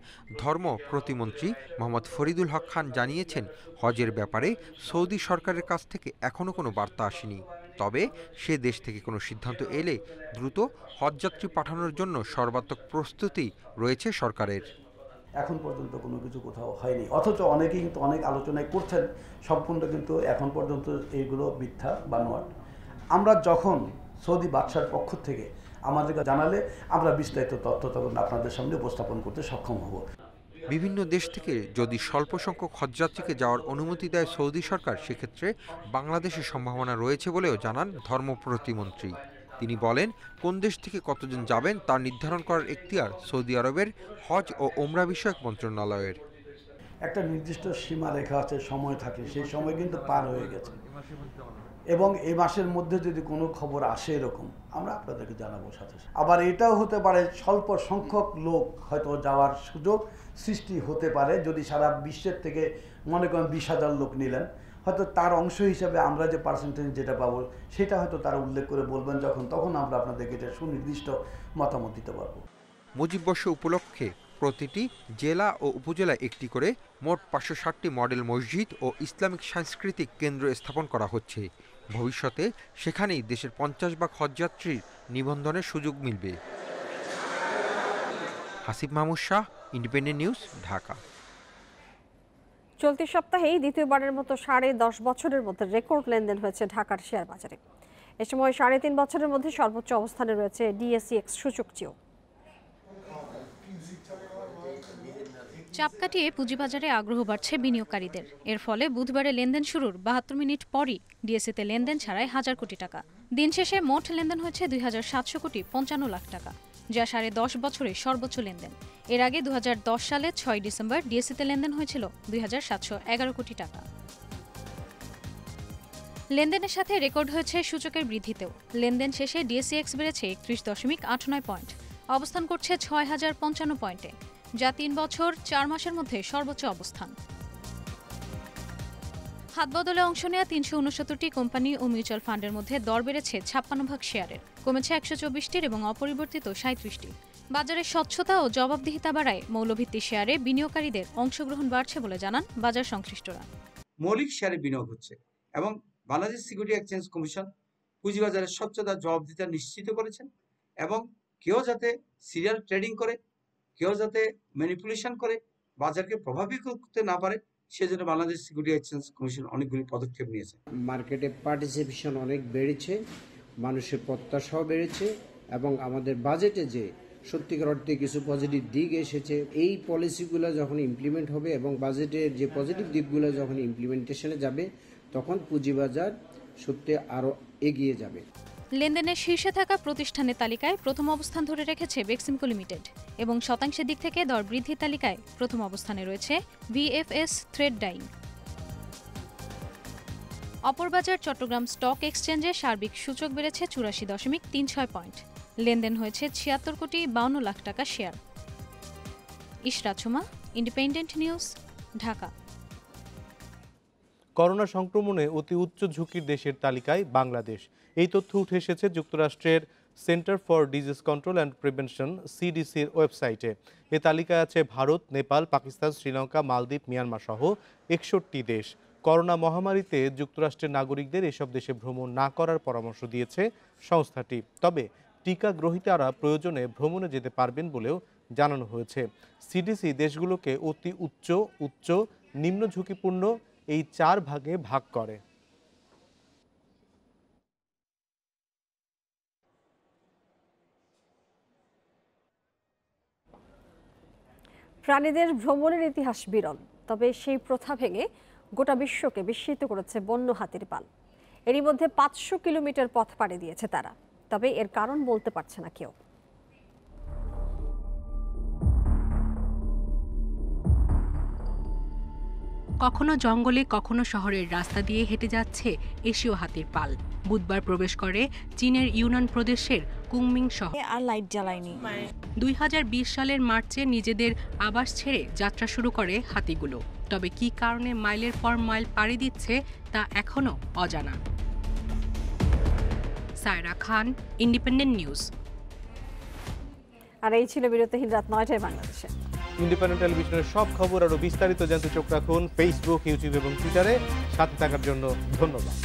ধর্ম প্রতিমন্ত্রী মোহাম্মদ ফরিদুল হক খান জানিয়েছেন, হজের ব্যাপারে সৌদি সরকারের কাছ থেকে এখনও কোনো বার্তা আসেনি। তবে সে দেশ থেকে কোনো সিদ্ধান্ত এলে দ্রুত হজযাত্রী পাঠানোর জন্য সর্বাত্মক প্রস্তুতি রয়েছে সরকারের। এখন পর্যন্ত কোনো কিছু কোথাও হয়নি, অথচ অনেকেই কিন্তু অনেক আলোচনায় করছেন, সম্পূর্ণ কিন্তু এখন পর্যন্ত এইগুলো মিথ্যা বানোয়াট। আমরা যখন সৌদি বাদশার পক্ষ থেকে আমাদেরকে জানালে আমরা বিস্তারিত তথ্য তখন আপনাদের সামনে উপস্থাপন করতে সক্ষম হব। বিভিন্ন দেশ থেকে যদি স্বল্প সংখ্যক হজযাত্রীকে যাওয়ার অনুমতি দেয় সৌদি সরকার, সেক্ষেত্রে বাংলাদেশের সম্ভাবনা রয়েছে বলেও জানান ধর্ম প্রতিমন্ত্রী। তিনি বলেন, কোন দেশ থেকে কতজন যাবেন তা নির্ধারণ করার এখতিয়ার সৌদি আরবের হজ ও ওমরা বিষয়ক মন্ত্রণালয়ের। একটা নির্দিষ্ট সীমা রেখা আছে, সময় থাকে, সেই সময় কিন্তু পার হয়ে গেছে এবং এই মাসের মধ্যে যদি কোনো খবর আসে এরকম আমরা আপনাদেরকে জানাবো সাথে সাথে। আবার এটাও হতে পারে স্বল্প সংখ্যক লোক হয়তো যাওয়ার সুযোগ সৃষ্টি হতে পারে। যদি সারা বিশ্বের থেকে মনে করেন 20,000 লোক নিলেন, হয়তো তার অংশ হিসাবে আমরা যে পার্সেন্টেজ যেটা পাবো সেটা হয়তো তারা উল্লেখ করে বলবেন তখন আমরা আপনাদেরকে এটা সুনির্দিষ্ট মতামত দিতে পারবো। মুজিববর্ষ উপলক্ষে প্রতিটি জেলা ও উপজেলায় একটি করে মোট 560টি মডেল মসজিদ ও ইসলামিক সাংস্কৃতিক কেন্দ্র স্থাপন করা হচ্ছে। ভবিষ্যতে সেখানেই দেশের 50 ভাগ হজযাত্রীর নিবন্ধনের সুযোগ মিলবে। Hasib Mahmud Shah, independent News, Dhaka. চলতি সপ্তাহেই দ্বিতীয়বারের মতো 10.5 বছরের মধ্যে রেকর্ড লেনদেন হয়েছে ঢাকার শেয়ার বাজারে। এ সময় 3.5 বছরের মধ্যে সর্বোচ্চ অবস্থানে রয়েছে DSEX সূচকটিও। চাপ কাটিয়ে পুঁজিবাজারে আগ্রহ বাড়ছে বিনিয়োগকারীদের। এর ফলে বুধবারে লেনদেন শুরুর 72 মিনিট পরই ডিএসইতে লেনদেন ছাড়াই 1000 কোটি টাকা। দিন শেষে মোট লেনদেন হয়েছে 2,700 কোটি 55 লাখ টাকা, যা 10.5 বছরের সর্বোচ্চ লেনদেন। এর আগে 2010 সালে 6 ডিসেম্বর ডিএসইতে লেনদেন হয়েছিল 2,711 কোটি টাকা। লেনদেনের সাথে রেকর্ড হয়েছে সূচকের বৃদ্ধিতেও। লেনদেন শেষে ডিএসইএক্স বেড়েছে 31.89 পয়েন্ট, অবস্থান করছে 6,055 পয়েন্টে, যা 3 বছর 4 মাসের মধ্যে সর্বোচ্চ অবস্থান। হাতবদলে অংশ নেওয়া 369টি কোম্পানি ও মিউচুয়াল ফান্ডের মধ্যে দর বেড়েছে 56 ভাগ শেয়ারের, কমেছে 124টির এবং অপরিবর্তিত 37টি। বাজারের স্বচ্ছতা ও জবাবদিহিতা বাড়ায় মৌলভিত্তিক শেয়ারে বিনিয়োগকারীদের অংশগ্রহণ বাড়ছে বলে জানান বাজার সংশ্লিষ্টরা। মৌলিক শেয়ারে বিনিয়োগ হচ্ছে এবং বাংলাদেশ সিকিউরিটি এক্সচেঞ্জ কমিশন পুঁজিবাজারের স্বচ্ছতা জবাবদিহিতা নিশ্চিত করেছেন এবং কেউ যাতে সিরিয়াল ট্রেডিং করে, কেউ যাতে ম্যানিপুলেশন করে বাজারকে প্রভাবিত করতে না পারে, সেজন্য বাংলাদেশ সিকিউরিটি এক্সচেঞ্জ কমিশন অনেকগুলি পদক্ষেপ নিয়েছে। মার্কেটে পার্টিসিপেশন অনেক বেড়েছে, মানুষের প্রত্যাশাও বেড়েছে এবং আমাদের বাজেটে যে সত্যিকার অর্থে কিছু পজিটিভ দিক এসেছে, এই পলিসিগুলো যখন ইমপ্লিমেন্ট হবে এবং বাজেটের যে পজিটিভ দিকগুলো যখন ইমপ্লিমেন্টেশনে যাবে, তখন পুঁজিবাজার সত্যি আরও এগিয়ে যাবে। লেনদেনের শীর্ষে থাকা প্রতিষ্ঠানের তালিকায় প্রথম অবস্থান ধরে রেখেছে বেক্সিমকো লিমিটেড এবং শতাংশের দিক থেকে দর বৃদ্ধির তালিকায় প্রথম অবস্থানে রয়েছে VFS থ্রেড ডাইং। অপর বাজার চট্টগ্রাম স্টক এক্সচেঞ্জে সার্বিক সূচক বেড়েছে 84.36 পয়েন্ট। লেনদেন হয়েছে 76 কোটি 52 লাখ টাকা share. Ishrat Suma, independent News, Dhaka. Corona সংক্রমণে অতি উচ্চ ঝুঁকির দেশের তালিকায় বাংলাদেশ। এই তথ্য উঠে এসেছে যুক্তরাষ্ট্রের Center for Disease Control and Prevention CDCর ওয়েবসাইটে। এ তালিকায় আছে ভারত, নেপাল, পাকিস্তান, শ্রীলঙ্কা, মালদ্বীপ, মিয়ানমার সহ 61টি দেশ। করোনা মহামারীতে যুক্তরাষ্ট্রের নাগরিকদের এসব দেশে ভ্রমণ না করার পরামর্শ দিয়েছে সংস্থাটি। তবে টিকা গ্রহীতারা প্রয়োজনে ভ্রমণে যেতে পারবেন বলেও জানানো হয়েছে। CDC দেশগুলোকে অতি উচ্চ, উচ্চ, নিম্ন ঝুঁকিপূর্ণ এই 4 ভাগে ভাগ করে। প্রাণীদের ভ্রমণের ইতিহাস বিরল, তবে সেই প্রথা ভেঙে গোটা বিশ্বকে বিস্মিত করেছে বন্য হাতির পাল। এরই মধ্যে 500 কিলোমিটার পথ পাড়ি দিয়েছে তারা, তবে এর কারণ বলতে পারছে না কেউ। কখনো জঙ্গলে, কখনো শহরের রাস্তা দিয়ে হেঁটে যাচ্ছে এশীয় হাতির পাল। বুধবার প্রবেশ করে চীনের ইউনান প্রদেশের কুংমিং শহর। আর লাইট জ্বালায়নি। 2020 সালের মার্চে নিজেদের আবাস ছেড়ে যাত্রা শুরু করে হাতিগুলো। তবে কী কারণে মাইলের পর মাইল পাড়ি দিচ্ছে তা এখনও অজানা। সায়রা খান, ইন্ডিপেন্ডেন্ট নিউজ। আর এই ছিল বিরতিহীন রাত 9টায় বাংলাদেশে। ইন্ডিপেন্ডেন্ট টেলিভিশনের সব খবর আরও বিস্তারিত জানতে চোখ রাখুন ফেসবুক, ইউটিউব এবং টুইটারে। সাথে থাকার জন্য ধন্যবাদ।